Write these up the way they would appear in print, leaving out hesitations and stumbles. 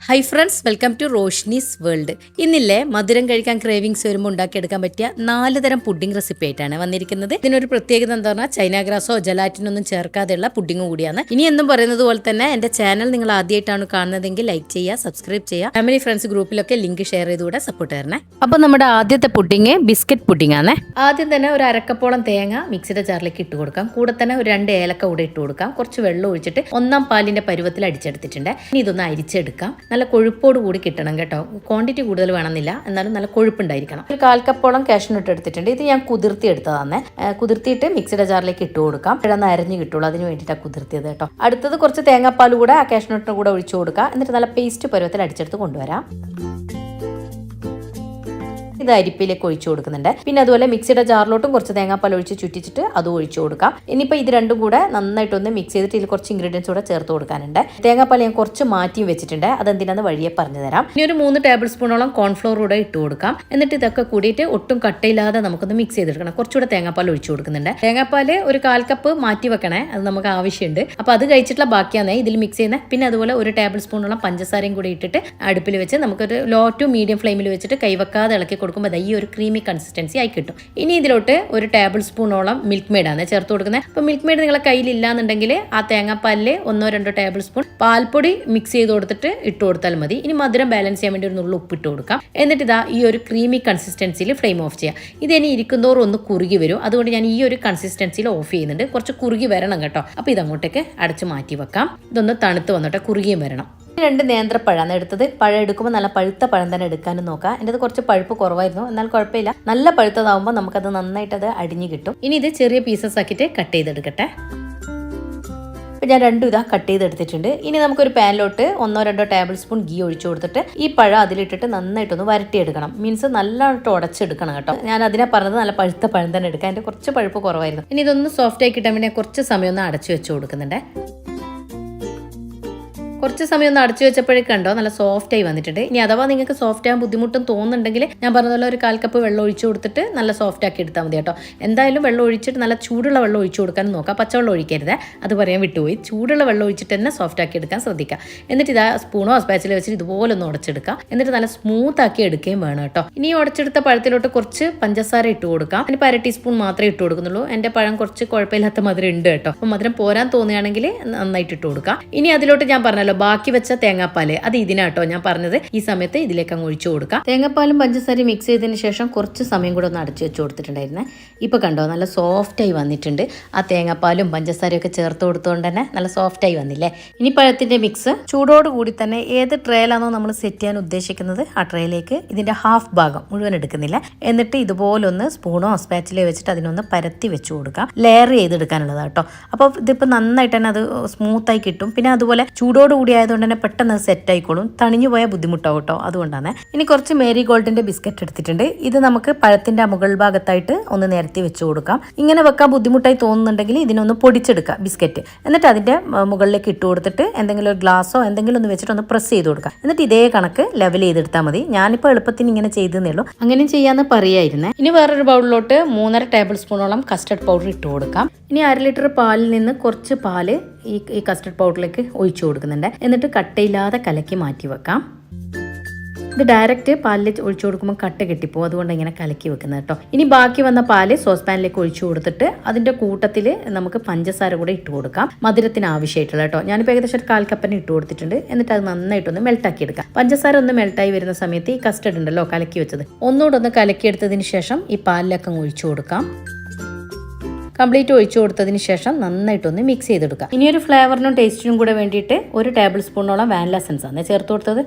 Hi friends, welcome to Roshni's world. ഇന്നില്ലേ മധുരം കഴിക്കാൻ ക്രേവിങ്സ് വരുമ്പോൾ ഉണ്ടാക്കിയെടുക്കാൻ പറ്റിയ 4 തരം പുഡിംഗ് റെസിപ്പി ആയിട്ടാണ് വന്നിരിക്കുന്നത്. ഇതിനൊരു പ്രത്യേകത എന്താ പറഞ്ഞാൽ ചൈന ഗ്രാസോ ജലാറ്റിനൊന്നും ചേർക്കാതെയുള്ള പുഡിംഗ് കൂടിയാണ്. ഇനി എന്നും പറയുന്നത് പോലെ തന്നെ എന്റെ ചാനൽ നിങ്ങൾ ആദ്യമായിട്ടാണ് കാണുന്നതെങ്കിൽ ലൈക്ക് ചെയ്യുക, സബ്സ്ക്രൈബ് ചെയ്യുക, ഫാമിലി ഫ്രണ്ട്സ് ഗ്രൂപ്പിലൊക്കെ ലിങ്ക് ഷെയർ ചെയ്തുകൂടെ സപ്പോർട്ട് തരണേ. അപ്പോൾ നമ്മുടെ ആദ്യത്തെ പുഡിംഗ് ബിസ്ക്കറ്റ് പുഡിംഗ് ആണ്. ആദ്യം തന്നെ ഒരു അരക്കപ്പോളം തേങ്ങ മിക്സിയുടെ ജാറിലേക്ക് ഇട്ട് കൊടുക്കാം. കൂടെ തന്നെ ഒരു 2 ഏലക്ക കൂടെ ഇട്ട് കൊടുക്കാം. കുറച്ച് വെള്ളം ഒഴിച്ചിട്ട് 1/4 പാലിന്റെ പരുവത്തിൽ അടിച്ചെടുത്തിട്ടുണ്ട്. ഇനി ഇതൊന്ന് അരിച്ചെടുക്കാം. നല്ല കൊഴുപ്പോട് കൂടി കിട്ടണം കേട്ടോ. ക്വാണ്ടിറ്റി കൂടുതൽ വേണമെന്നില്ല, എന്നാലും നല്ല കൊഴുപ്പുണ്ടായിരിക്കണം. ഒരു 1/4 കപ്പോളം കാഷ്നട്ട് എടുത്തിട്ടുണ്ട്. ഇത് ഞാൻ കുതിർത്തി എടുത്തതാണ്. കുതിർത്തിയിട്ട് മിക്സിയുടെ ജാറിലേക്ക് ഇട്ട് കൊടുക്കാം. ഇഴന്ന് അരഞ്ഞ് കിട്ടുള്ളൂ, അതിന് വേണ്ടിയിട്ടാണ് കുതിർത്തിയത് കേട്ടോ. അടുത്തത് കുറച്ച് തേങ്ങാപ്പാൽ കൂടെ ആ കാഷ്നട്ടിന് കൂടെ ഒഴിച്ചു കൊടുക്കുക. എന്നിട്ട് നല്ല പേസ്റ്റ് പരുവത്തിൽ അടിച്ചെടുത്ത് കൊണ്ടുവരാം. ഇത് അരിപ്പിലേക്ക് ഒഴിച്ചു കൊടുക്കുന്നുണ്ട്. പിന്നെ അതുപോലെ മിക്സിയുടെ ജാറിലോട്ടും കുറച്ച് തേങ്ങാപ്പാൽ ഒഴിച്ച് ചുറ്റിച്ചിട്ട് അതും ഒഴിച്ചു കൊടുക്കാം. ഇനിയിപ്പോൾ ഇത് രണ്ടും കൂടെ നന്നായിട്ടൊന്ന് മിക്സ് ചെയ്തിട്ട് ഇതിൽ കുറച്ച് ഇൻഗ്രീഡിയൻസ് കൂടെ ചേർത്ത് കൊടുക്കാനുണ്ട്. തേങ്ങാപ്പാൽ ഞാൻ കുറച്ച് മാറ്റിയും വെച്ചിട്ടുണ്ട്, അതെന്തിനാന്ന് വഴിയെ പറഞ്ഞു തരാം. ഇനി ഒരു 3 ടേബിൾ സ്പൂണോളം കോൺഫ്ലോർ കൂടെ ഇട്ട് കൊടുക്കാം. എന്നിട്ട് ഇതൊക്കെ കൂടിയിട്ട് ഒട്ടും കട്ടയില്ലാതെ നമുക്കൊന്ന് മിക്സ് ചെയ്തെടുക്കണം. കുറച്ചുകൂടെ തേങ്ങാപ്പാൽ ഒഴിച്ചു കൊടുക്കുന്നുണ്ട്. തേങ്ങാപ്പാൽ ഒരു 1/4 കപ്പ് മാറ്റി വെക്കണേ, അത് നമുക്ക് ആവശ്യമുണ്ട്. അപ്പോൾ അത് കഴിച്ചിട്ടുള്ള ബാക്കിയാണ് ഇതിൽ മിക്സ് ചെയ്യുന്നത്. പിന്നെ അതുപോലെ ഒരു ടേബിൾ സ്പൂണോളം പഞ്ചസാരയും കൂടി ഇട്ടിട്ട് അടുപ്പിൽ വെച്ച് നമുക്കൊരു ലോ ടു മീഡിയം ഫ്ലെയിമിൽ വെച്ചിട്ട് കൈവെക്കാതെ ഇളക്കി കൊടുക്കുമ്പോൾ ഈ ഒരു ക്രീമി കൺസിസ്റ്റൻസി ആയി കിട്ടും. ഇനി ഇതിലോട്ട് ഒരു ടേബിൾ സ്പൂണോളം മിൽക്ക് മെയ്ഡാണ് ചേർത്ത് കൊടുക്കുന്നത്. അപ്പോൾ മിൽക്ക് മെയ്ഡ് നിങ്ങളെ കയ്യിൽ ഇല്ലാന്നുണ്ടെങ്കിൽ ആ തേങ്ങാപ്പാലിൽ 1-2 ടേബിൾ സ്പൂൺ പാൽപ്പൊടി മിക്സ് ചെയ്ത് കൊടുത്തിട്ട് ഇട്ട് കൊടുത്താൽ മതി. ഇനി മധുരം ബാലൻസ് ചെയ്യാൻ വേണ്ടി ഒരു നുള്ളു ഉപ്പിട്ട് കൊടുക്കാം. എന്നിട്ട് ഇതാ ഈ ഒരു ക്രീമി കൺസിസ്റ്റൻസിയിൽ ഫ്ലെയിം ഓഫ് ചെയ്യാം. ഇതിനി ഇരിക്കുന്നതോറും ഒന്ന് കുറുകി വരും. അതുകൊണ്ട് ഞാൻ ഈ ഒരു കൺസിസ്റ്റൻസിയിൽ ഓഫ് ചെയ്യുന്നുണ്ട്. കുറച്ച് കുറുകി വരണം കേട്ടോ. അപ്പോൾ ഇതങ്ങോട്ടേക്ക് അടച്ച് മാറ്റി വെക്കാം. ഇതൊന്ന് തണുത്ത് വന്നോട്ടെ, കുറുകിയും വരണം. 2 നേന്ത്രപ്പഴമാണ് എടുത്തത്. പഴം എടുക്കുമ്പോൾ നല്ല പഴുത്ത പഴം തന്നെ എടുക്കാനും നോക്കാം. എൻ്റെ കുറച്ച് പഴുപ്പ് കുറവായിരുന്നു, എന്നാൽ കുഴപ്പമില്ല. നല്ല പഴുത്തതാവുമ്പോൾ നമുക്കത് നന്നായിട്ട് അത് അടിഞ്ഞു കിട്ടും. ഇനി ഇത് ചെറിയ പീസസ് ആക്കിയിട്ട് കട്ട് ചെയ്തെടുക്കട്ടെ. അപ്പോൾ ഞാൻ 2 ഇതാ കട്ട് ചെയ്തെടുത്തിട്ടുണ്ട്. ഇനി നമുക്കൊരു പാനിലോട്ട് 1-2 ടേബിൾ സ്പൂൺ ഗീ ഒഴിച്ചു കൊടുത്തിട്ട് ഈ പഴം അതിലിട്ടിട്ട് നന്നായിട്ടൊന്ന് വരട്ടിയെടുക്കണം. മീൻസ് നല്ലതായിട്ട് ഉടച്ചെടുക്കണം കേട്ടോ. ഞാൻ അതിനെ പറഞ്ഞത് നല്ല പഴുത്ത പഴം തന്നെ എടുക്കാം. എൻ്റെ കുറച്ച് പഴുപ്പ് കുറവായിരുന്നു. ഇനി ഇതൊന്ന് സോഫ്റ്റ് ആയി കിട്ടാൻ വേണ്ടി കുറച്ച് സമയം ഒന്ന് അടച്ചു വെച്ച് കൊടുക്കുന്നുണ്ട്. കുറച്ച് സമയം ഒന്ന് അടച്ചു വെച്ചപ്പോഴേക്കും കണ്ടോ നല്ല സോഫ്റ്റ് ആയി വന്നിട്ടുണ്ട്. ഇനി അഥവാ നിങ്ങൾക്ക് സോഫ്റ്റ് ആകാൻ ബുദ്ധിമുട്ടും തോന്നുന്നുണ്ടെങ്കിൽ ഞാൻ പറഞ്ഞതുപോലെ ഒരു 1/4 കപ്പ് വെള്ളം ഒഴിച്ചു കൊടുത്തിട്ട് നല്ല സോഫ്റ്റ് ആക്കി എടുത്താൽ മതി കേട്ടോ. എന്തായാലും വെള്ളം ഒഴിച്ചിട്ട് നല്ല ചൂടുള്ള വെള്ളം ഒഴിച്ചു കൊടുക്കാൻ നോക്കാം. പച്ചവെള്ളം ഒഴിക്കരുത്, അത് പറയാൻ വിട്ടുപോയി. ചൂടുള്ള വെള്ളം ഒഴിച്ചിട്ട് തന്നെ സോഫ്റ്റ് ആക്കി എടുക്കാൻ ശ്രദ്ധിക്കുക. എന്നിട്ട് ഇതാ സ്പൂണോ സ്പാച്ചിലോ വെച്ചിട്ട് ഇതുപോലെ ഒന്ന് ഉടച്ചെടുക്കുക. എന്നിട്ട് നല്ല സ്മൂത്ത് ആക്കി എടുക്കുകയും വേണം കേട്ടോ. ഇനി ഉടച്ചെടുത്ത പഴത്തിലോട്ട് കുറച്ച് പഞ്ചസാര ഇട്ട് കൊടുക്കാം. അതിന് 1/2 ടീസ്പൂൺ മാത്രമേ ഇട്ട് കൊടുക്കുന്നുള്ളൂ. എൻ്റെ പഴം കുറച്ച് കുഴപ്പമില്ലാത്ത മധുരം ഉണ്ട് കേട്ടോ. അപ്പോൾ മധുരം പോരാൻ തോന്നുകയാണെങ്കിൽ നന്നായിട്ട് ഇട്ട് കൊടുക്കാം. ഇനി അതിലോട്ട് ഞാൻ പറഞ്ഞല്ലോ ബാക്കി വെച്ച തേങ്ങാപ്പാല്, അത് ഇതിനാട്ടോ ഞാൻ പറഞ്ഞത്. ഈ സമയത്ത് ഇതിലേക്ക് അങ്ങ് ഒഴിച്ചു കൊടുക്കാം. തേങ്ങാപ്പാലും പഞ്ചസാരയും മിക്സ് ചെയ്തതിന് ശേഷം കുറച്ച് സമയം കൂടെ ഒന്ന് അടച്ചു വെച്ച് കൊടുത്തിട്ടുണ്ടായിരുന്നേ. ഇപ്പൊ കണ്ടോ നല്ല സോഫ്റ്റ് ആയി വന്നിട്ടുണ്ട്. ആ തേങ്ങാപ്പാലും പഞ്ചസാരയും ഒക്കെ ചേർത്ത് കൊടുത്തുകൊണ്ട് തന്നെ നല്ല സോഫ്റ്റ് ആയി വന്നില്ലേ. ഇനി പഴത്തിന്റെ മിക്സ് ചൂടോടുകൂടി തന്നെ ഏത് ട്രേയിലാണോ നമ്മൾ സെറ്റ് ചെയ്യാൻ ഉദ്ദേശിക്കുന്നത് ആ ട്രേയിലേക്ക് ഇതിന്റെ ഹാഫ് ഭാഗം മുഴുവൻ എടുക്കുന്നില്ല. എന്നിട്ട് ഇതുപോലൊന്ന് സ്പൂണോ സ്പാച്ചിലോ വെച്ചിട്ട് അതിനൊന്ന് പരത്തി വെച്ച് കൊടുക്കാം. ലെയർ ചെയ്തെടുക്കാനുള്ളതാണ് കേട്ടോ. അപ്പോൾ ഇതിപ്പോൾ നന്നായിട്ട് തന്നെ അത് സ്മൂത്തായി കിട്ടും. പിന്നെ അതുപോലെ ചൂടോടുകൂടി ആയതുകൊണ്ട് തന്നെ പെട്ടെന്ന് സെറ്റ് ആയിക്കോളും. തണിഞ്ഞു പോയാൽ ബുദ്ധിമുട്ടാവും കേട്ടോ, അതുകൊണ്ടാണ്. ഇനി കുറച്ച് മേരി ഗോൾഡിന്റെ ബിസ്ക്കറ്റ് എടുത്തിട്ടുണ്ട്. ഇത് നമുക്ക് പഴത്തിന്റെ മുകൾ ഭാഗത്തായിട്ട് ഒന്ന് നിരത്തി വെച്ച് കൊടുക്കാം. ഇങ്ങനെ വെക്കാൻ ബുദ്ധിമുട്ടായി തോന്നുന്നുണ്ടെങ്കിൽ ഇതിനൊന്ന് പൊടിച്ചെടുക്കാം ബിസ്ക്കറ്റ്. എന്നിട്ട് അതിന്റെ മുകളിലേക്ക് ഇട്ട് കൊടുത്തിട്ട് എന്തെങ്കിലും ഒരു ഗ്ലാസോ എന്തെങ്കിലും ഒന്ന് വെച്ചിട്ട് ഒന്ന് പ്രസ് ചെയ്ത് കൊടുക്കാം. എന്നിട്ട് ഇതേ കണക്ക് ലെവൽ ചെയ്തെടുത്താൽ മതി. ഞാനിപ്പോൾ എളുപ്പത്തിന് ഇങ്ങനെ ചെയ്തേ ഉള്ളൂ. അങ്ങനെ ചെയ്യാന്ന് പറയായിരുന്നേ. ഇനി വേറൊരു ബൗളിലോട്ട് 3.5 ടേബിൾ സ്പൂണോളം കസ്റ്റർഡ് പൗഡർ ഇട്ട് കൊടുക്കാം. ഇനി 1/2 ലിറ്റർ പാലിൽ നിന്ന് കുറച്ച് പാല് ഈ കസ്റ്റർഡ് പൗഡറിലേക്ക് ഒഴിച്ചു കൊടുക്കുന്നുണ്ട്. എന്നിട്ട് കട്ടയില്ലാതെ കലക്കി മാറ്റി വെക്കാം. ഇത് ഡയറക്റ്റ് പാലിൽ ഒഴിച്ചു കൊടുക്കുമ്പോൾ കട്ട കെട്ടിപ്പോകും, അതുകൊണ്ട് ഇങ്ങനെ കലക്കി വെക്കുന്നത് കേട്ടോ. ഇനി ബാക്കി വന്ന പാല് സോസ് പാനിലേക്ക് ഒഴിച്ചു കൊടുത്തിട്ട് അതിന്റെ കൂട്ടത്തിൽ നമുക്ക് പഞ്ചസാര കൂടെ ഇട്ട് കൊടുക്കാം. മധുരത്തിന് ആവശ്യമായിട്ടുള്ള കേട്ടോ. ഞാനിപ്പോൾ ഏകദേശം ഒരു 1/4 കപ്പിന് ഇട്ട് കൊടുത്തിട്ടുണ്ട്. എന്നിട്ട് അത് നന്നായിട്ടൊന്ന് മെൽട്ടാക്കി എടുക്കാം. പഞ്ചസാര ഒന്ന് മെൽട്ടായി വരുന്ന സമയത്ത് ഈ കസ്റ്റർഡ് ഉണ്ടല്ലോ കലക്കി വെച്ചത് ഒന്നുകൂടെ ഒന്ന് കലക്കിയെടുത്തതിന് ശേഷം ഈ പാലിലൊക്കെ ഒഴിച്ചു കൊടുക്കാം. കംപ്ലീറ്റ് ഒഴിച്ചു കൊടുത്തതിന് ശേഷം നന്നായിട്ടൊന്ന് മിക്സ് ചെയ്തെടുക്കുക. ഇനിയൊരു ഫ്ലേവറിനും ടേസ്റ്റിനും കൂടെ വേണ്ടിയിട്ട് 1 ടേബിൾ സ്പൂണോളം വാനില എസൻസ് ആണ് ചേർത്ത് കൊടുത്തത്.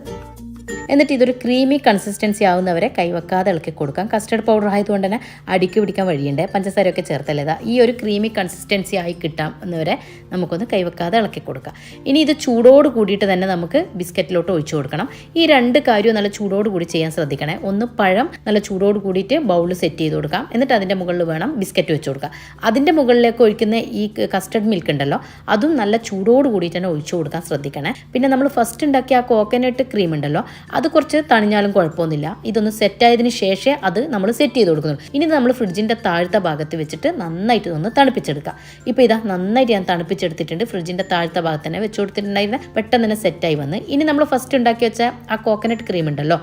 എന്നിട്ട് ഇതൊരു ക്രീമി കൺസിസ്റ്റൻസി ആവുന്നവരെ കൈവെക്കാതെ ഇളക്കി കൊടുക്കാം. കസ്റ്റർഡ് പൗഡർ ആയതുകൊണ്ട് തന്നെ അടിക്ക് പിടിക്കാൻ വഴിയുണ്ട്. പഞ്ചസാരയൊക്കെ ചേർത്തല്ലേതാ. ഈ ഒരു ക്രീമി കൺസിസ്റ്റൻസി ആയി കിട്ടാവുന്നവരെ നമുക്കൊന്ന് കൈവെക്കാതെ ഇളക്കി കൊടുക്കാം. ഇനി ഇത് ചൂടോട് കൂടിയിട്ട് തന്നെ നമുക്ക് ബിസ്ക്കറ്റിലോട്ട് ഒഴിച്ചു കൊടുക്കണം. ഈ 2 കാര്യവും നല്ല ചൂടോട് കൂടി ചെയ്യാൻ ശ്രദ്ധിക്കണേ. ഒന്ന് പഴം നല്ല ചൂടോട് കൂടിയിട്ട് ബൗൾ സെറ്റ് ചെയ്ത് കൊടുക്കാം. എന്നിട്ട് അതിൻ്റെ മുകളിൽ വേണം ബിസ്ക്കറ്റ് വെച്ച് കൊടുക്കുക. അതിൻ്റെ മുകളിലേക്ക് ഒഴിക്കുന്ന ഈ കസ്റ്റർഡ് മിൽക്ക് ഉണ്ടല്ലോ അതും നല്ല ചൂടോട് കൂടിയിട്ട് തന്നെ ഒഴിച്ചു കൊടുക്കാൻ ശ്രദ്ധിക്കണേ. പിന്നെ നമ്മൾ ഫസ്റ്റ് ഉണ്ടാക്കിയ ആ കോക്കനട്ട് ക്രീം ഉണ്ടല്ലോ അത് കുറച്ച് തണിഞ്ഞാലും കുഴപ്പമൊന്നുമില്ല. ഇതൊന്ന് സെറ്റായതിന് ശേഷം അത് നമ്മൾ സെറ്റ് ചെയ്ത് കൊടുക്കുന്നു. ഇനി നമ്മൾ ഫ്രിഡ്ജിൻ്റെ താഴത്തെ ഭാഗത്ത് വെച്ചിട്ട് നന്നായിട്ട് ഇതൊന്ന് തണുപ്പിച്ചെടുക്കാം. ഇപ്പോൾ ഇതാ നന്നായിട്ട് ഞാൻ തണുപ്പിച്ചെടുത്തിട്ടുണ്ട്. ഫ്രിഡ്ജിൻ്റെ താഴത്തെ ഭാഗത്ത് തന്നെ വെച്ച് കൊടുത്തിട്ടുണ്ടായിരുന്ന പെട്ടെന്ന് തന്നെ സെറ്റായി വന്ന്. ഇനി നമ്മൾ ഫസ്റ്റ് ഉണ്ടാക്കി വെച്ച ആ കോക്കനട്ട് ക്രീം ഉണ്ടല്ലോ,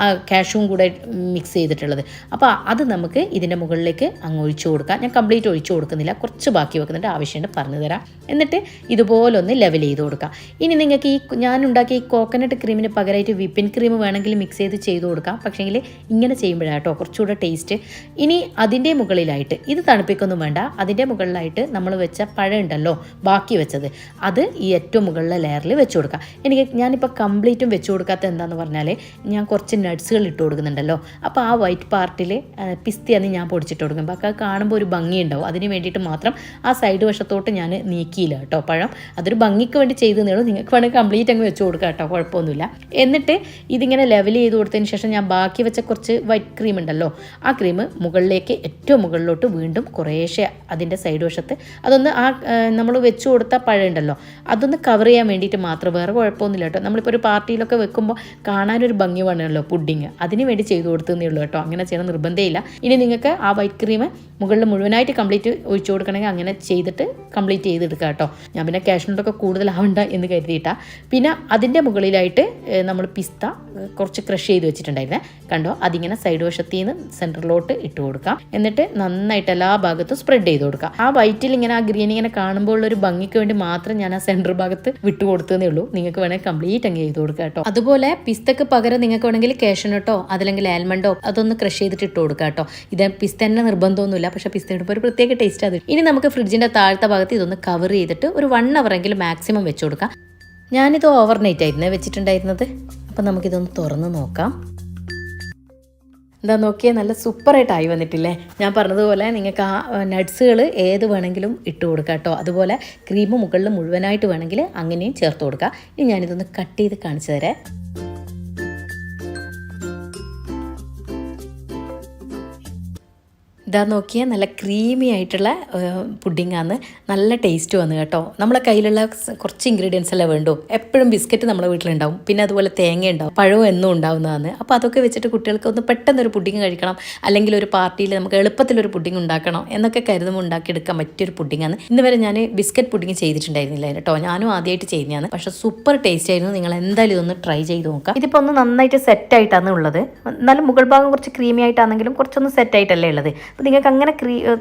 ആ കാഷ്യൂവും കൂടെ മിക്സ് ചെയ്തിട്ടുള്ളത്, അപ്പോൾ അത് നമുക്ക് ഇതിൻ്റെ മുകളിലേക്ക് അങ്ങ് ഒഴിച്ചു കൊടുക്കാം. ഞാൻ കംപ്ലീറ്റ് ഒഴിച്ചു കൊടുക്കുന്നില്ല, കുറച്ച് ബാക്കി വെക്കുന്നുണ്ട്, ആവശ്യമുണ്ട് പറഞ്ഞു തരാം. എന്നിട്ട് ഇതുപോലെ ഒന്ന് ലെവൽ ചെയ്ത് കൊടുക്കാം. ഇനി നിങ്ങൾക്ക് ഞാൻ ഉണ്ടാക്കിയ ഈ കോക്കനട്ട് ക്രീമിന് പകരമായിട്ട് വിപ്പിംഗ് ക്രീം വേണമെങ്കിൽ മിക്സ് ചെയ്ത് കൊടുക്കാം. പക്ഷേങ്കിൽ ഇങ്ങനെ ചെയ്യുമ്പോഴാട്ടോ കുറച്ചുകൂടെ ടേസ്റ്റ്. ഇനി അതിൻ്റെ മുകളിലായിട്ട് ഇത് തണുപ്പിക്കൊന്നും വേണ്ട, അതിൻ്റെ മുകളിലായിട്ട് നമ്മൾ വെച്ച പഴം ഉണ്ടല്ലോ ബാക്കി വെച്ചത്, അത് ഈ ഏറ്റവും മുകളിലെ ലെയറിൽ വെച്ച് കൊടുക്കാം. ഞാനിപ്പോൾ കംപ്ലീറ്റും വെച്ച് കൊടുക്കാത്ത എന്താണെന്ന് പറഞ്ഞാൽ ഞാൻ കുറച്ച് നട്ട്സുകൾ ഇട്ട് കൊടുക്കുന്നുണ്ടല്ലോ, അപ്പോൾ ആ വൈറ്റ് പാർട്ടിൽ പിസ്തയാണ് ഞാൻ പൊടിച്ചിട്ട് കൊടുക്കും. അപ്പോൾ അത് കാണുമ്പോൾ ഒരു ഭംഗിയുണ്ടാവും, അതിന് വേണ്ടിയിട്ട് മാത്രം ആ സൈഡ് വശത്തോട്ട് ഞാൻ നീക്കിയില്ല കേട്ടോ പഴം. അതൊരു ഭംഗിക്ക് വേണ്ടി ചെയ്തതേ ഉള്ളൂ. നിങ്ങൾക്ക് വേണമെങ്കിൽ കംപ്ലീറ്റ് അങ്ങ് വെച്ച് കൊടുക്കാം കേട്ടോ, കുഴപ്പമൊന്നുമില്ല. എന്നിട്ട് ഇതിങ്ങനെ ലെവൽ ചെയ്ത് കൊടുത്തതിന് ശേഷം ഞാൻ ബാക്കി വെച്ച കുറച്ച് വൈറ്റ് ക്രീം ഉണ്ടല്ലോ, ആ ക്രീം മുകളിലേക്ക് ഏറ്റവും മുകളിലോട്ട് വീണ്ടും കുറേശ്ശെ അതിൻ്റെ സൈഡ് വശത്ത് അതൊന്ന് നമ്മൾ വെച്ച് കൊടുത്ത പഴം ഉണ്ടല്ലോ അതൊന്ന് കവർ ചെയ്യാൻ വേണ്ടിയിട്ട് മാത്രം, വേറെ കുഴപ്പമൊന്നുമില്ല കേട്ടോ. നമ്മളിപ്പോൾ ഒരു പാർട്ടിയിലൊക്കെ വെക്കുമ്പോൾ കാണാനൊരു ഭംഗി വേണമല്ലോ പുഡിങ്, അതിന് വേണ്ടി ചെയ്ത് കൊടുത്തതേ ഉള്ളൂ കേട്ടോ. അങ്ങനെ ചെയ്യണം നിർബന്ധമില്ല. ഇനി നിങ്ങൾക്ക് ആ വൈറ്റ് ക്രീം മുകളിൽ മുഴുവനായിട്ട് കംപ്ലീറ്റ് ഒഴിച്ചു കൊടുക്കണമെങ്കിൽ അങ്ങനെ ചെയ്തിട്ട് കംപ്ലീറ്റ് ചെയ്തെടുക്കുക കേട്ടോ. ഞാൻ പിന്നെ കാഷ്നട്ടൊക്കെ കൂടുതലാവണ്ട എന്ന് കരുതിയിട്ടാണ്. പിന്നെ അതിൻ്റെ മുകളിലായിട്ട് നമ്മൾ പിസ്ത കുറച്ച് ക്രഷ് ചെയ്ത് വെച്ചിട്ടുണ്ടായിരുന്നേ, കണ്ടോ, അതിങ്ങനെ സൈഡ് വശത്തിൽ നിന്ന് സെൻറ്ററിലോട്ട് ഇട്ട് കൊടുക്കാം. എന്നിട്ട് നന്നായിട്ട് എല്ലാ ഭാഗത്തും സ്പ്രെഡ് ചെയ്ത് കൊടുക്കാം. ആ വൈറ്റിൽ ഇങ്ങനെ ആ ഗ്രീൻ ഇങ്ങനെ കാണുമ്പോൾ ഉള്ളൊരു ഭംഗിക്ക് വേണ്ടി മാത്രം ഞാൻ ആ സെൻറ്റർ ഭാഗത്ത് വിട്ടു കൊടുത്തതേ ഉള്ളൂ. നിങ്ങൾക്ക് വേണമെങ്കിൽ കംപ്ലീറ്റ് അങ്ങ് ചെയ്ത് കൊടുക്കുക കേട്ടോ. അതുപോലെ പിസ്തക്ക് പകരം നിങ്ങൾക്ക് വേണമെങ്കിൽ കാഷ്നട്ടോ അതല്ലെങ്കിൽ ആൽമണ്ടോ അതൊന്ന് ക്രഷ് ചെയ്തിട്ട് ഇട്ട് കൊടുക്കുക കേട്ടോ. ഇത് പിസ്ത തന്നെ നിർബന്ധമൊന്നുമില്ല, പക്ഷേ പിസ്ത ഇടുമ്പോൾ ഒരു പ്രത്യേക ടേസ്റ്റ് അത്. ഇനി നമുക്ക് ഫ്രിഡ്ജിൻ്റെ താഴത്തെ ഭാഗത്ത് ഇതൊന്ന് കവർ ചെയ്തിട്ട് ഒരു 1 hour എങ്കിലും മാക്സിമം വെച്ച് കൊടുക്കാം. ഞാനിത് ഓവർനൈറ്റ് ആയിരുന്നു വെച്ചിട്ടുണ്ടായിരുന്നത്. അപ്പം നമുക്കിതൊന്ന് തുറന്ന് നോക്കാം. എന്താ നോക്കിയാൽ നല്ല സൂപ്പറായിട്ടായി വന്നിട്ടില്ലേ? ഞാൻ പറഞ്ഞതുപോലെ നിങ്ങൾക്ക് ആ നട്ട്സുകൾ ഏത് വേണമെങ്കിലും ഇട്ട് കൊടുക്കാം കേട്ടോ. അതുപോലെ ക്രീം മുകളിൽ മുഴുവനായിട്ട് വേണമെങ്കിൽ അങ്ങനെയും ചേർത്ത് കൊടുക്കാം. ഇനി ഞാനിതൊന്ന് കട്ട് ചെയ്ത് കാണിച്ചു തരാം. ഇതാ നോക്കിയാൽ നല്ല ക്രീമി ആയിട്ടുള്ള പുഡിങ്ങാണ്, നല്ല ടേസ്റ്റ് വന്നു കേട്ടോ. നമ്മളെ കയ്യിലുള്ള കുറച്ച് ഇൻഗ്രീഡിയൻസ് അല്ലേ വേണ്ടു. എപ്പോഴും ബിസ്ക്കറ്റ് നമ്മുടെ വീട്ടിലുണ്ടാവും, പിന്നെ അതുപോലെ തേങ്ങ ഉണ്ടാവും, പഴവും എന്നും ഉണ്ടാവുന്നതാണ്. അപ്പോൾ അതൊക്കെ വെച്ചിട്ട് കുട്ടികൾക്ക് ഒന്ന് പെട്ടെന്നൊരു പുഡിങ് കഴിക്കണം, അല്ലെങ്കിൽ ഒരു പാർട്ടിയിൽ നമുക്ക് എളുപ്പത്തിലൊരു പുഡിങ് ഉണ്ടാക്കണം എന്നൊക്കെ കരുതുമ്പോൾ ഉണ്ടാക്കിയെടുക്കാൻ പറ്റിയൊരു പുഡിങ്ങാണ്. ഇന്ന് വരെ ഞാൻ ബിസ്ക്കറ്റ് പുഡിങ് ചെയ്തിട്ടുണ്ടായിരുന്നില്ല കേട്ടോ, ഞാനും ആദ്യമായിട്ട് ചെയ്യുന്നതാണ്. പക്ഷേ സൂപ്പർ ടേസ്റ്റ് ആയിരുന്നു. നിങ്ങൾ എന്തായാലും ഇതൊന്ന് ട്രൈ ചെയ്ത് നോക്കാം. ഇതിപ്പോൾ ഒന്ന് നന്നായിട്ട് സെറ്റായിട്ടാണ് ഉള്ളത്, എന്നാലും മുകൾ ഭാഗം കുറച്ച് ക്രീമി ആയിട്ടാണെങ്കിലും കുറച്ചൊന്ന് സെറ്റായിട്ടല്ലേ ഉള്ളത്. അപ്പോൾ നിങ്ങൾക്ക് അങ്ങനെ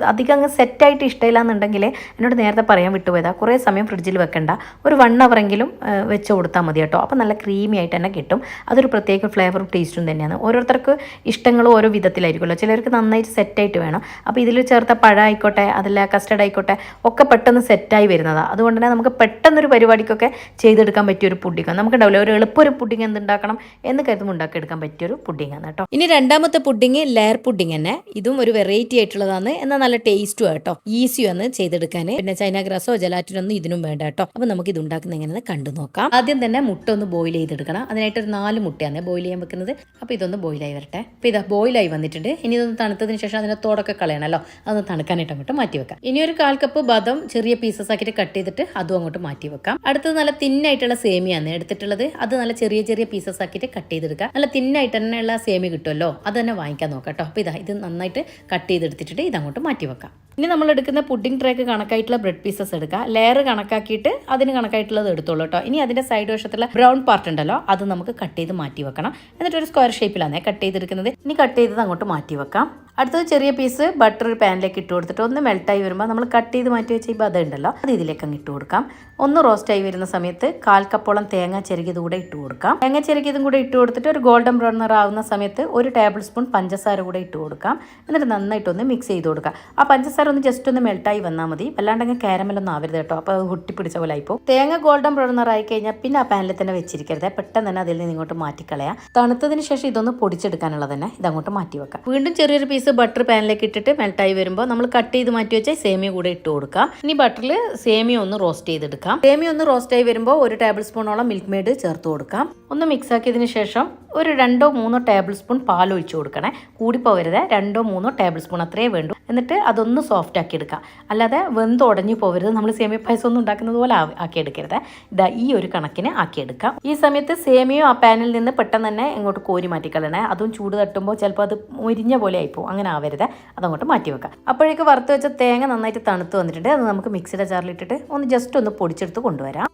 അധികം അങ്ങ് സെറ്റായിട്ട് ഇഷ്ടമില്ല എന്നുണ്ടെങ്കിൽ എന്നോട് നേരത്തെ പറയാൻ വിട്ടുപോയതാണ്, കുറേ സമയം ഫ്രിഡ്ജിൽ വെക്കണ്ട, ഒരു 1 hour എങ്കിലും വെച്ച് കൊടുത്താൽ മതി കേട്ടോ. അപ്പോൾ നല്ല ക്രീമി ആയിട്ട് തന്നെ കിട്ടും. അതൊരു പ്രത്യേക ഫ്ലേവറും ടേസ്റ്റും തന്നെയാണ്. ഓരോരുത്തർക്ക് ഇഷ്ടങ്ങളും ഓരോ വിധത്തിലായിരിക്കുമല്ലോ. ചിലർക്ക് നന്നായിട്ട് സെറ്റായിട്ട് വേണം. അപ്പോൾ ഇതിൽ ചേർത്ത പഴം ആയിക്കോട്ടെ അതല്ല കസ്റ്റർഡ് ആയിക്കോട്ടെ ഒക്കെ പെട്ടെന്ന് സെറ്റായി വരുന്നതാണ്. അതുകൊണ്ട് തന്നെ നമുക്ക് പെട്ടെന്നൊരു പരിപാടിക്കൊക്കെ ചെയ്തെടുക്കാൻ പറ്റിയൊരു പുഡിങ്ങാണ്. നമുക്കുണ്ടാവില്ല ഒരു എളുപ്പമൊരു പുഡിങ് എന്തുണ്ടാക്കണം എന്ന് കരുതുമ്പോൾ ഉണ്ടാക്കിയെടുക്കാൻ പറ്റിയൊരു പുഡിങ്ങാണ് കേട്ടോ. ഇനി രണ്ടാമത്തെ പുഡിങ് ലെയർ പുഡിങ് തന്നെ. ഇതും ഒരു വെറൈറ്റി ആയിട്ടുള്ളതാണ്, എന്നാൽ നല്ല ടേസ്റ്റും കേട്ടോ, ഈസിയാണ് ചെയ്തെടുക്കാൻ. പിന്നെ ചൈന ഗ്രാസോ ജലാറ്റിനൊന്നും ഇതിനും വേണ്ട കേട്ടോ. അപ്പോൾ നമുക്ക് ഇത് ഉണ്ടാക്കുന്ന എങ്ങനെയെന്ന് കണ്ടു നോക്കാം. ആദ്യം തന്നെ മുട്ട ഒന്ന് ബോയിൽ ചെയ്തെടുക്കണം. അതിനായിട്ട് ഒരു 4 മുട്ടയാണ് ബോയിൽ ചെയ്യാൻ വെക്കുന്നത്. അപ്പോൾ ഇതൊന്ന് ബോയിലായി വരട്ടെ. അപ്പോൾ ഇതാ ബോയിലായി വന്നിട്ടുണ്ട്. ഇനി ഇതൊന്ന് തണുത്തതിന് ശേഷം അതിനെ തോടൊക്കെ കളയണമല്ലോ, അതൊന്ന് തണുക്കാനായിട്ട് അങ്ങോട്ട് മാറ്റി വെക്കാം. ഇനി ഒരു 1/4 കപ്പ് ബദം ചെറിയ പീസസ് ആക്കിയിട്ട് കട്ട് ചെയ്തിട്ട് അതും അങ്ങോട്ട് മാറ്റി വെക്കാം. അടുത്തത് നല്ല തിന്നായിട്ടുള്ള സേമിയാണ് എടുത്തിട്ടുള്ളത്. അത് നല്ല ചെറിയ ചെറിയ പീസസ് ആക്കിയിട്ട് കട്ട് ചെയ്തെടുക്കുക. നല്ല തിന്നായിട്ട് തന്നെയുള്ള സേമി കിട്ടുമല്ലോ, അത് തന്നെ വാങ്ങിക്കാൻ നോക്കാം കേട്ടോ. അപ്പോൾ ഇത് നന്നായിട്ട് കട്ട് ചെയ്തെടുത്തിട്ട് ഇതങ്ങോട്ട് മാറ്റി വെക്കാം. ഇനി നമ്മൾ എടുക്കുന്ന പുഡിംഗ് ട്രേക്ക് കണക്കായിട്ടുള്ള ബ്രെഡ് പീസസ് എടുക്കുക. ലെയർ കണക്കാക്കിയിട്ട് അതിന് കണക്കായിട്ടുള്ളത് എടുത്തോളൂ കേട്ടോ. ഇനി അതിൻ്റെ സൈഡ് വശത്തുള്ള ബ്രൗൺ പാർട്ട് ഉണ്ടല്ലോ അത് നമുക്ക് കട്ട് ചെയ്ത് മാറ്റി വെക്കണം. എന്നിട്ട് ഒരു സ്ക്വയർ ഷേപ്പിലാണ് കട്ട് ചെയ്തെടുക്കുന്നത്. ഇനി കട്ട് ചെയ്തത് അങ്ങോട്ട് മാറ്റി വെക്കാം. അടുത്തത് ചെറിയ പീസ് ബട്ടർ ഒരു പാനിലേക്ക് ഇട്ട് കൊടുത്തിട്ട് ഒന്ന് മെൽട്ടായി വരുമ്പോൾ നമ്മൾ കട്ട് ചെയ്ത് മാറ്റി വെച്ച ഈ ബദം ഉണ്ടല്ലോ അത് ഇതിലേക്ക് അങ്ങ് ഇട്ട് കൊടുക്കാം. ഒന്ന് റോസ്റ്റായി വരുന്ന സമയത്ത് 1/4 കപ്പോളം തേങ്ങ ചിരകിയത് കൂടെ ഇട്ട് കൊടുക്കാം. തേങ്ങ ചിരകിയതും കൂടെ ഇട്ട് കൊടുത്തിട്ട് ഒരു ഗോൾഡൻ ബ്രൗൺ നിറം ആവുന്ന സമയത്ത് 1 ടേബിൾ സ്പൂൺ പഞ്ചസാര കൂടെ ഇട്ട് കൊടുക്കാം. എന്നിട്ട് നന്നായിട്ടൊന്ന് മിക്സ് ചെയ്ത് കൊടുക്കാം. ആ പഞ്ചസാര ഒന്ന് ജസ്റ്റ് ഒന്ന് മെൽട്ടായി വന്നാൽ മതി, അല്ലാണ്ടെങ്കിൽ കാരമലൊന്നും ആവരുത് കേട്ടോ. അപ്പോൾ അത് ഒട്ടിപ്പിടിച്ച പോലെ ആയിപ്പോൾ. തേങ്ങ ഗോൾഡൻ ബ്രൗൺ നിറായി കഴിഞ്ഞാൽ പിന്നെ ആ പാനിൽ തന്നെ വെച്ചിരിക്കരുത്, പെട്ടെന്ന് തന്നെ അതിൽ നിന്ന് ഇങ്ങോട്ട് മാറ്റിക്കളയാം. തണുത്തതിന് ശേഷം ഇതൊന്ന് പൊടിച്ചെടുക്കാനുള്ളത് തന്നെ ഇതങ്ങോട്ട് മാറ്റി വെക്കാം. വീണ്ടും ചെറിയൊരു പീസ് മിക്സ് ബട്ടർ പാനിലേക്ക് ഇട്ടിട്ട് മെൽട്ടായി വരുമ്പോൾ നമ്മൾ കട്ട് ചെയ്ത് മാറ്റി വെച്ച സേമിയ കൂടെ ഇട്ട് കൊടുക്കാം. ഇനി ബട്ടറിൽ സേമിയ ഒന്ന് റോസ്റ്റ് ചെയ്തെടുക്കാം. സേമിയ ഒന്ന് റോസ്റ്റ് ആയി വരുമ്പോൾ 1 ടേബിൾ സ്പൂണോളം മിൽക്ക് മെയ്ഡ് ചേർത്ത് കൊടുക്കാം. ഒന്ന് മിക്സ് ആക്കിയതിന് ശേഷം ഒരു 2-3 ടേബിൾ സ്പൂൺ പാൽ ഒഴിച്ചു കൊടുക്കണേ. കൂടിപ്പോവരുത്, 2-3 ടേബിൾ സ്പൂൺ അത്രേ വേണ്ടു. എന്നിട്ട് അതൊന്ന് സോഫ്റ്റ് ആക്കി എടുക്കാം. അല്ലാതെ വെന്ത് ഉടഞ്ഞു പോവരുത്. നമ്മൾ സേമിയ പായസം ഒന്നും ഉണ്ടാക്കുന്നത് പോലെ ആക്കിയെടുക്കരുത്. ഇതാ ഈ ഒരു കണക്കിന് ആക്കിയെടുക്കാം. ഈ സമയത്ത് സേമിയോ ആ പാനിൽ നിന്ന് പെട്ടെന്ന് തന്നെ ഇങ്ങോട്ട് കോരി മാറ്റിക്കളണേ. അതും ചൂട് തട്ടുമ്പോൾ ചിലപ്പോൾ അത് മുരിഞ്ഞ പോലെ ആയിപ്പോവും. അങ്ങനെ ആവരുത്, അതങ്ങോട്ട് മാറ്റി വെക്കാം. അപ്പോഴേക്ക് വറുത്ത് വെച്ച തേങ്ങ നന്നായിട്ട് തണുത്ത് വന്നിട്ടുണ്ട്. അത് നമുക്ക് മിക്സിയുടെ ജാറിലിട്ടിട്ട് ഒന്ന് ജസ്റ്റ് ഒന്ന് പൊടിച്ചെടുത്ത് കൊണ്ടുവരാം.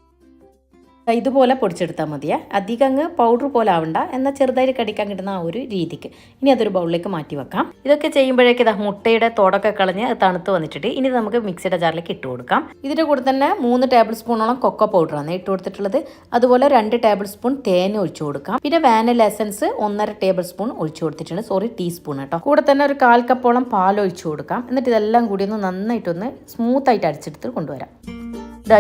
ഇതുപോലെ പൊടിച്ചെടുത്താൽ മതിയേ. അധികം അങ്ങ് പൗഡർ പോലെ ആവണ്ട, എന്നാൽ ചെറുതായിട്ട് കടിക്കാൻ കിട്ടുന്ന ആ ഒരു രീതിക്ക്. ഇനി അതൊരു ബൗളിലേക്ക് മാറ്റി വെക്കാം. ഇതൊക്കെ ചെയ്യുമ്പോഴേക്ക് ഇതാ മുട്ടയുടെ തോടൊക്കെ കളഞ്ഞ് തണുത്ത് വന്നിട്ടുണ്ട്. ഇനി നമുക്ക് മിക്സിയുടെ ജാറിലേക്ക് ഇട്ട് കൊടുക്കാം. ഇതിൻ്റെ കൂടെ തന്നെ 3 ടേബിൾ സ്പൂണോളം കൊക്കോ പൗഡറാണ് ഇട്ട് കൊടുത്തിട്ടുള്ളത്. അതുപോലെ 2 ടേബിൾ സ്പൂൺ തേൻ ഒഴിച്ചു കൊടുക്കാം. പിന്നെ വാനില എസൻസ് 1.5 ടേബിൾ സ്പൂൺ ഒഴിച്ചു കൊടുത്തിട്ടുണ്ട്. ടീസ്പൂൺ കേട്ടോ. കൂടെ തന്നെ ഒരു 1/4 കപ്പോളം പാൽ ഒഴിച്ചു കൊടുക്കാം. എന്നിട്ട് ഇതെല്ലാം കൂടി ഒന്ന് നന്നായിട്ടൊന്ന് സ്മൂത്തായിട്ട് അടിച്ചെടുത്ത് കൊണ്ടുവരാം.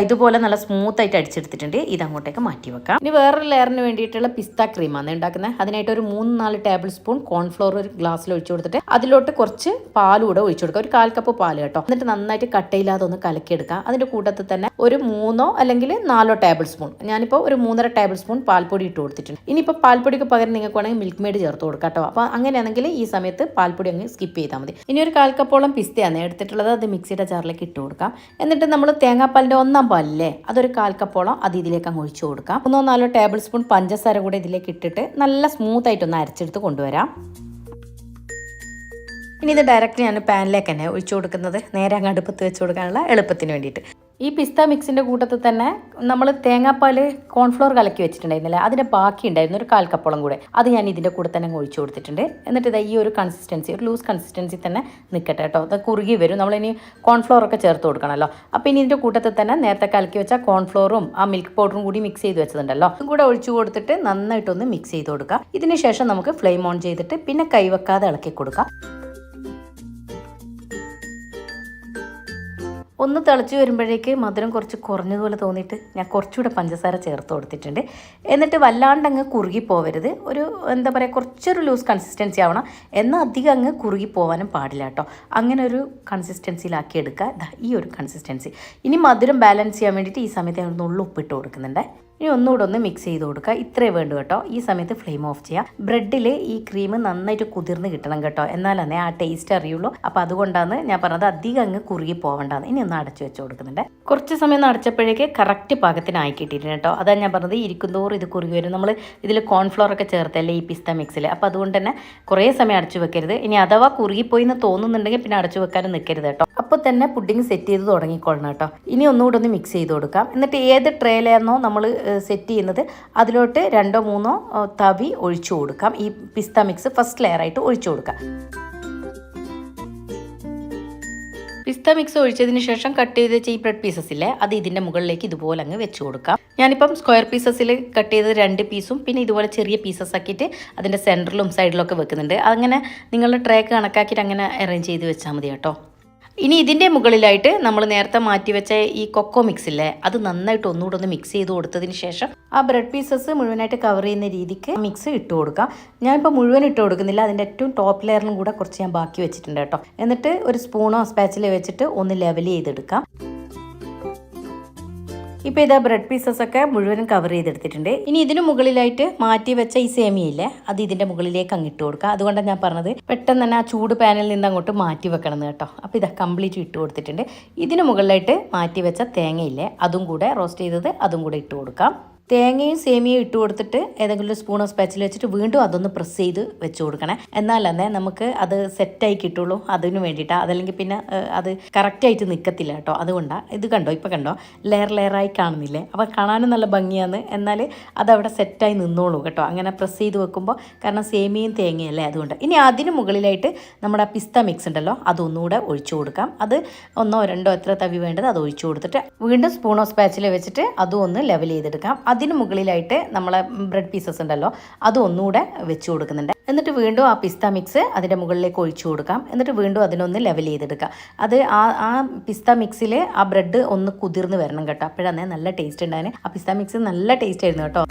ഇതുപോലെ നല്ല സ്മൂത്ത് ആയിട്ട് അടിച്ചെടുത്തിട്ടുണ്ട്. ഇത് അങ്ങോട്ടേക്ക് മാറ്റി വെക്കാം. ഇനി വേറൊരു ലെയറിന് വേണ്ടിയിട്ടുള്ള പിസ്ത ക്രീമാണ് ഉണ്ടാക്കുന്നത്. അതിനായിട്ട് ഒരു 3-4 ടേബിൾ സ്പൂൺ കോൺഫ്ലോർ ഒരു ഗ്ലാസ്സിൽ ഒഴിച്ചു കൊടുത്തിട്ട് അതിലോട്ട് കുറച്ച് പാലൂടെ ഒഴിച്ചു കൊടുക്കുക. ഒരു 1/4 കപ്പ് പാല് കേട്ടോ. എന്നിട്ട് നന്നായിട്ട് കട്ടയില്ലാതെ ഒന്ന് കലക്കിയെടുക്കാം. അതിന്റെ കൂട്ടത്തിൽ തന്നെ ഒരു 3 അല്ലെങ്കിൽ 4 ടേബിൾ സ്പൂൺ, ഞാനിപ്പോൾ ഒരു 3.5 ടേബിൾ സ്പൂൺ പാൽപ്പൊടി ഇട്ട് കൊടുത്തിട്ടുണ്ട്. ഇനിയിപ്പോൾ പാൽപ്പൊടിക്ക് പകരം നിങ്ങൾക്ക് വേണമെങ്കിൽ മിൽക്ക് മെയ്ഡ് ചേർത്ത് കൊടുക്കാം കേട്ടോ. അപ്പോൾ അങ്ങനെയാണെങ്കിൽ ഈ സമയത്ത് പാൽപ്പൊടി അങ്ങ് സ്കിപ്പ് ചെയ്താൽ മതി. ഇനി ഒരു 1/4 കപ്പോളം പിസ്തയാണ് എടുത്തിട്ടുള്ളത്. അത് മിക്സിയുടെ ജാറിലേക്ക് ഇട്ട് കൊടുക്കാം. എന്നിട്ട് നമ്മൾ തേങ്ങാപ്പാലിന്റെ 1 പാലില്ലേ, അതൊരു 1/4 കപ്പോളം അത് ഇതിലേക്ക് അങ്ങ് ഒഴിച്ചു കൊടുക്കാം. 3-4 ടേബിൾ സ്പൂൺ പഞ്ചസാര കൂടെ ഇതിലേക്ക് ഇട്ടിട്ട് നല്ല സ്മൂത്ത് ആയിട്ടൊന്ന് അരച്ചെടുത്ത് കൊണ്ടുവരാം. ഇനി ഇത് ഡയറക്റ്റ് ഞാൻ പാനിലേക്ക് തന്നെ ഒഴിച്ചു കൊടുക്കുന്നത്, നേരെ അങ്ങ് അടുപ്പത്ത് വെച്ച് കൊടുക്കാനുള്ള എളുപ്പത്തിന് വേണ്ടിയിട്ട്. ഈ പിസ്ത മിക്സിൻ്റെ കൂട്ടത്തിൽ തന്നെ നമ്മൾ തേങ്ങാപ്പാൽ കോൺഫ്ലോർ കലക്കി വെച്ചിട്ടുണ്ടായിരുന്നില്ല, അതിൻ്റെ ബാക്കി ഉണ്ടായിരുന്നു ഒരു 1/4 കപ്പോളം കൂടെ. അത് ഞാൻ ഇതിൻ്റെ കൂടെ തന്നെ ഒഴിച്ചു കൊടുത്തിട്ടുണ്ട്. എന്നിട്ട് ഇതാ ഈ ഒരു കൺസിസ്റ്റൻസി, ഒരു ലൂസ് കൺസിസ്റ്റൻസി തന്നെ നിൽക്കട്ടെ കേട്ടോ. അത് കുറുകി വരും. നമ്മളിനി കോൺഫ്ലോർ ഒക്കെ ചേർത്ത് കൊടുക്കണമല്ലോ. അപ്പോൾ ഇനി ഇതിൻ്റെ കൂട്ടത്തിൽ തന്നെ നേരത്തെ കലക്കി വെച്ച കോൺഫ്ലോറും ആ മിൽക്ക് പൗഡറും കൂടി മിക്സ് ചെയ്ത് വെച്ചതുണ്ടല്ലോ, അതും കൂടെ ഒഴിച്ചു കൊടുത്തിട്ട് നന്നായിട്ടൊന്ന് മിക്സ് ചെയ്ത് കൊടുക്കുക. ഇതിന് ശേഷം നമുക്ക് ഫ്ലെയിം ഓൺ ചെയ്തിട്ട് പിന്നെ കൈവെക്കാതെ ഇളക്കി കൊടുക്കാം. ഒന്ന് തിളച്ച് വരുമ്പോഴേക്ക് മധുരം കുറച്ച് കുറഞ്ഞതുപോലെ തോന്നിയിട്ട് ഞാൻ കുറച്ചുകൂടെ പഞ്ചസാര ചേർത്ത് കൊടുത്തിട്ടുണ്ട്. എന്നിട്ട് വല്ലാണ്ട് അങ്ങ് കുറുകി പോവരുത്. ഒരു എന്താ പറയുക, കുറച്ചൊരു ലൂസ് കൺസിസ്റ്റൻസി ആവണം. എന്നാൽ അധികം അങ്ങ് കുറുകി പോകാനും പാടില്ല കേട്ടോ. അങ്ങനെ ഒരു കൺസിസ്റ്റൻസിയിലാക്കി എടുക്കുക. ഈ ഒരു കൺസിസ്റ്റൻസി. ഇനി മധുരം ബാലൻസ് ചെയ്യാൻ വേണ്ടിയിട്ട് ഈ സമയത്ത് ഞാൻ ഒന്ന് ഉപ്പിട്ട് കൊടുക്കുന്നുണ്ട്. ഇനി ഒന്നുകൂടെ ഒന്ന് മിക്സ് ചെയ്ത് കൊടുക്കുക. ഇത്രേ വേണ്ടു കേട്ടോ. ഈ സമയത്ത് ഫ്ലെയിം ഓഫ് ചെയ്യുക. ബ്രെഡിൽ ഈ ക്രീം നന്നായിട്ട് കുതിർന്ന് കിട്ടണം കേട്ടോ, എന്നാലേ ആ ടേസ്റ്റ് അറിയുള്ളൂ. അപ്പോൾ അതുകൊണ്ടാണ് ഞാൻ പറഞ്ഞത് അധികം അങ്ങ് കുറുകി പോകണ്ടാന്ന്. ഇനി ഒന്ന് അടച്ചു വെച്ച് കൊടുക്കുന്നുണ്ട്. കുറച്ച് സമയം ഒന്ന് അടച്ചപ്പോഴേക്ക് കറക്റ്റ് പാകത്തിനായി കിട്ടിയിട്ടുണ്ട് കേട്ടോ. അതാണ് ഞാൻ പറഞ്ഞത്, ഇരിക്കുന്തോറും ഇത് കുറുകി വരും. നമ്മൾ ഇതിൽ കോൺഫ്ലോർ ഒക്കെ ചേർത്തല്ലേ ഈ പിസ്ത മിക്സിൽ. അപ്പോൾ അതുകൊണ്ട് തന്നെ കുറേ സമയം അടച്ചു വെക്കരുത്. ഇനി അഥവാ കുറുകിപ്പോയി എന്ന് തോന്നുന്നുണ്ടെങ്കിൽ പിന്നെ അടച്ചു വെക്കാനും നിൽക്കരുത് കേട്ടോ. അപ്പോൾ തന്നെ പുഡിങ് സെറ്റ് ചെയ്ത് തുടങ്ങിക്കൊള്ളണം കേട്ടോ. ഇനി ഒന്നുകൂടെ ഒന്ന് മിക്സ് ചെയ്ത് കൊടുക്കാം. എന്നിട്ട് ഏത് ട്രേയിലായിരുന്നോ നമ്മൾ സെറ്റ് ചെയ്യുന്നത് അതിലോട്ട് 2-3 തവി ഒഴിച്ചു കൊടുക്കാം. ഈ പിസ്ത മിക്സ് ഫസ്റ്റ് ലെയറായിട്ട് ഒഴിച്ചു കൊടുക്കാം. പിസ്ത മിക്സ് ഒഴിച്ചതിന് ശേഷം കട്ട് ചെയ്ത് വെച്ച ഈ ബ്രെഡ് പീസസ് ഇല്ലേ, അത് ഇതിൻ്റെ മുകളിലേക്ക് ഇതുപോലെ അങ്ങ് വെച്ച് കൊടുക്കാം. ഞാനിപ്പം സ്ക്വയർ പീസസിൽ കട്ട് ചെയ്ത് 2 പീസും പിന്നെ ഇതുപോലെ ചെറിയ പീസസ് ആക്കിയിട്ട് അതിൻ്റെ സെൻറ്ററിലും സൈഡിലും ഒക്കെ വെക്കുന്നുണ്ട്. അങ്ങനെ നിങ്ങളുടെ ട്രേക്ക് കണക്കാക്കിയിട്ട് അങ്ങനെ അറേഞ്ച് ചെയ്ത് വെച്ചാൽ മതി കേട്ടോ. ഇനി ഇതിൻ്റെ മുകളിലായിട്ട് നമ്മൾ നേരത്തെ മാറ്റി വെച്ച ഈ കൊക്കോ മിക്സ് ഇല്ലേ, അത് നന്നായിട്ട് ഒന്നുകൂടെ ഒന്ന് മിക്സ് ചെയ്ത് കൊടുത്തതിന് ശേഷം ആ ബ്രെഡ് പീസസ് മുഴുവനായിട്ട് കവർ ചെയ്യുന്ന രീതിക്ക് മിക്സ് ഇട്ട് കൊടുക്കാം. ഞാനിപ്പോൾ മുഴുവൻ ഇട്ട് കൊടുക്കുന്നില്ല, അതിൻ്റെ ഏറ്റവും ടോപ്പ് ലെയറിലും കൂടെ കുറച്ച് ഞാൻ ബാക്കി വെച്ചിട്ടുണ്ട് കേട്ടോ. എന്നിട്ട് ഒരു സ്പൂണോ സ്പാച്ചിലോ വെച്ചിട്ട് ഒന്ന് ലെവൽ ചെയ്തെടുക്കാം. ഇപ്പോൾ ഇതാ ബ്രെഡ് പീസസ് ഒക്കെ മുഴുവനും കവർ ചെയ്തെടുത്തിട്ടുണ്ട്. ഇനി ഇതിന് മുകളിലായിട്ട് മാറ്റി വെച്ച ഈ സേമിയയില്ലേ, അത് ഇതിൻ്റെ മുകളിലേക്ക് അങ്ങിട്ട് കൊടുക്കുക. അതുകൊണ്ടാണ് ഞാൻ പറഞ്ഞത് പെട്ടെന്ന് തന്നെ ആ ചൂട് പാനിൽ നിന്ന് അങ്ങോട്ട് മാറ്റി വെക്കണം എന്ന് കേട്ടോ. അപ്പോൾ ഇതാ കംപ്ലീറ്റ് ഇട്ട് കൊടുത്തിട്ടുണ്ട്. ഇതിന് മുകളിലായിട്ട് മാറ്റി വെച്ച തേങ്ങയില്ലേ, അതും കൂടെ റോസ്റ്റ് ചെയ്തത് അതും കൂടെ ഇട്ട് കൊടുക്കാം. തേങ്ങയും സേമിയയും ഇട്ട് കൊടുത്തിട്ട് ഏതെങ്കിലും ഒരു സ്പൂണോ സ്പാച്ചിൽ വെച്ചിട്ട് വീണ്ടും അതൊന്ന് പ്രസ് ചെയ്ത് വെച്ച് കൊടുക്കണേ. എന്നാലേ നമുക്ക് അത് സെറ്റായി കിട്ടുള്ളൂ. അതിന് വേണ്ടിയിട്ടാണ്. അതല്ലെങ്കിൽ പിന്നെ അത് കറക്റ്റായിട്ട് നിൽക്കത്തില്ല കേട്ടോ. അതുകൊണ്ടാണ്. ഇത് കണ്ടോ, ഇപ്പോൾ കണ്ടോ ലെയറായി കാണുന്നില്ലേ? അപ്പോൾ കാണാനും നല്ല ഭംഗിയാണ്. എന്നാൽ അതവിടെ സെറ്റായി നിന്നോളൂ കേട്ടോ, അങ്ങനെ പ്രസ് ചെയ്ത് വെക്കുമ്പോൾ. കാരണം സേമിയയും തേങ്ങയല്ലേ, അതുകൊണ്ട്. ഇനി അതിന് മുകളിലായിട്ട് നമ്മുടെ പിസ്ത മിക്സ് ഉണ്ടല്ലോ, അതൊന്നുകൂടെ ഒഴിച്ചു കൊടുക്കാം. അത് 1-2 എത്ര തവി വേണ്ടത് അത് ഒഴിച്ചു കൊടുത്തിട്ട് വീണ്ടും സ്പൂണോ സ്പാച്ചിൽ വെച്ചിട്ട് അതും ഒന്ന് ലെവൽ ചെയ്തെടുക്കാം. അതിന് മുകളിലായിട്ട് നമ്മളെ ബ്രെഡ് പീസസ് ഉണ്ടല്ലോ, അത് ഒന്നുകൂടെ വെച്ച് കൊടുക്കുന്നുണ്ട്. എന്നിട്ട് വീണ്ടും ആ പിസ്ത മിക്സ് അതിൻ്റെ മുകളിലേക്ക് ഒഴിച്ചു കൊടുക്കാം. എന്നിട്ട് വീണ്ടും അതിനൊന്ന് ലെവൽ ചെയ്തെടുക്കാം. അത് ആ പിസ്ത മിക്സിൽ ആ ബ്രെഡ് ഒന്ന് കുതിർന്ന് വരണം കേട്ടോ. അപ്പോഴാണ് നല്ല ടേസ്റ്റ് ഉണ്ടായിരുന്നു. ആ പിസ്ത മിക്സ് നല്ല ടേസ്റ്റ് ആയിരുന്നു കേട്ടോ.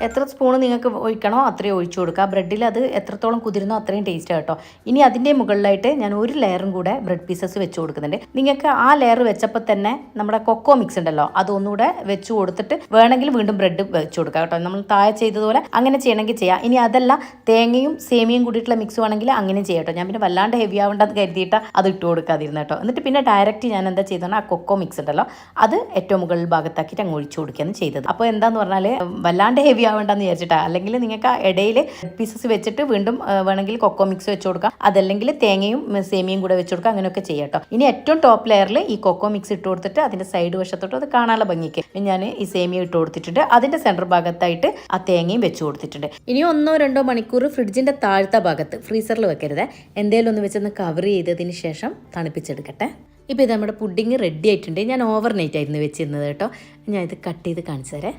എത്ര സ്പൂൺ നിങ്ങൾക്ക് ഒഴിക്കണോ അത്രയും ഒഴിച്ചു കൊടുക്കുക. ബ്രെഡിൽ അത് എത്രത്തോളം കുതിരുന്നോ അത്രയും ടേസ്റ്റ് കേട്ടോ. ഇനി അതിൻ്റെ മുകളിലായിട്ട് ഞാൻ ഒരു ലെയറും കൂടെ ബ്രെഡ് പീസസ് വെച്ച് കൊടുക്കുന്നുണ്ട്. നിങ്ങൾക്ക് ആ ലെയർ വെച്ചപ്പോൾ തന്നെ നമ്മുടെ കൊക്കോ മിക്സ് ഉണ്ടല്ലോ അതൊന്നുകൂടെ വെച്ച് കൊടുത്തിട്ട് വേണമെങ്കിൽ വീണ്ടും ബ്രെഡ് വെച്ച് കൊടുക്കുക കേട്ടോ. നമ്മൾ താഴെ ചെയ്തതുപോലെ അങ്ങനെ ചെയ്യണമെങ്കിൽ ചെയ്യാം. ഇനി അതല്ല തേങ്ങയും സേമിയയും കൂടിയിട്ടുള്ള മിക്സ് വേണമെങ്കിൽ അങ്ങനെ ചെയ്യാം കേട്ടോ. ഞാൻ പിന്നെ വല്ലാണ്ട് ഹെവി ആവേണ്ടെന്ന് കരുതിയിട്ട് അത് ഇട്ട് കൊടുക്കാതിരുന്നു കേട്ടോ. എന്നിട്ട് പിന്നെ ഡയറക്റ്റ് ഞാൻ എന്താ ചെയ്തത്, ആ കൊക്കോ മിക്സ് ഉണ്ടല്ലോ അത് ഏറ്റവും മുകളിൽ ഭാഗത്താക്കിയിട്ട് അങ്ങ് ഒഴിച്ചു കൊടുക്കുകയാണ് ചെയ്തത്. അപ്പോൾ എന്താന്ന് പറഞ്ഞാൽ വല്ലാണ്ട് ഹെവി ആവേണ്ടെന്ന് വിചാരിച്ചിട്ടാണ്. അല്ലെങ്കിൽ നിങ്ങൾക്ക് ആ ഇടയിൽ പീസസ് വെച്ചിട്ട് വീണ്ടും വേണമെങ്കിൽ കൊക്കോ മിക്സ് വെച്ച് കൊടുക്കാം, അതല്ലെങ്കിൽ തേങ്ങയും സേമിയയും കൂടെ വെച്ച് കൊടുക്കാം, അങ്ങനെയൊക്കെ ചെയ്യാം കേട്ടോ. ഇനി ഏറ്റവും ടോപ്പ് ലെയറിൽ ഈ കൊക്കോ മിക്സ് ഇട്ട് കൊടുത്തിട്ട് അതിൻ്റെ സൈഡ് വശത്തോട്ട് അത് കാണാനുള്ള ഭംഗിക്ക് ഞാൻ ഈ സേമിയ ഇട്ട് കൊടുത്തിട്ടുണ്ട്. അതിൻ്റെ സെൻറ്റർ ഭാഗത്തായിട്ട് ആ തേങ്ങയും വെച്ച് കൊടുത്തിട്ടുണ്ട്. ഇനി 1-2 മണിക്കൂർ ഫ്രിഡ്ജിൻ്റെ താഴത്തെ ഭാഗത്ത് ഫ്രീസറിൽ വെക്കരുത്, എന്തേലും ഒന്ന് വെച്ചൊന്ന് കവർ ചെയ്തതിന് ശേഷം തണുപ്പിച്ചെടുക്കട്ടെ. ഇപ്പോൾ ഇത് നമ്മുടെ പുഡിങ് റെഡി ആയിട്ടുണ്ട്. ഞാൻ ഓവർ നൈറ്റ് ആയിരുന്നു വെച്ചിരുന്നത് കേട്ടോ. ഞാൻ ഇത് കട്ട് ചെയ്ത് കാണിച്ചു തരാം.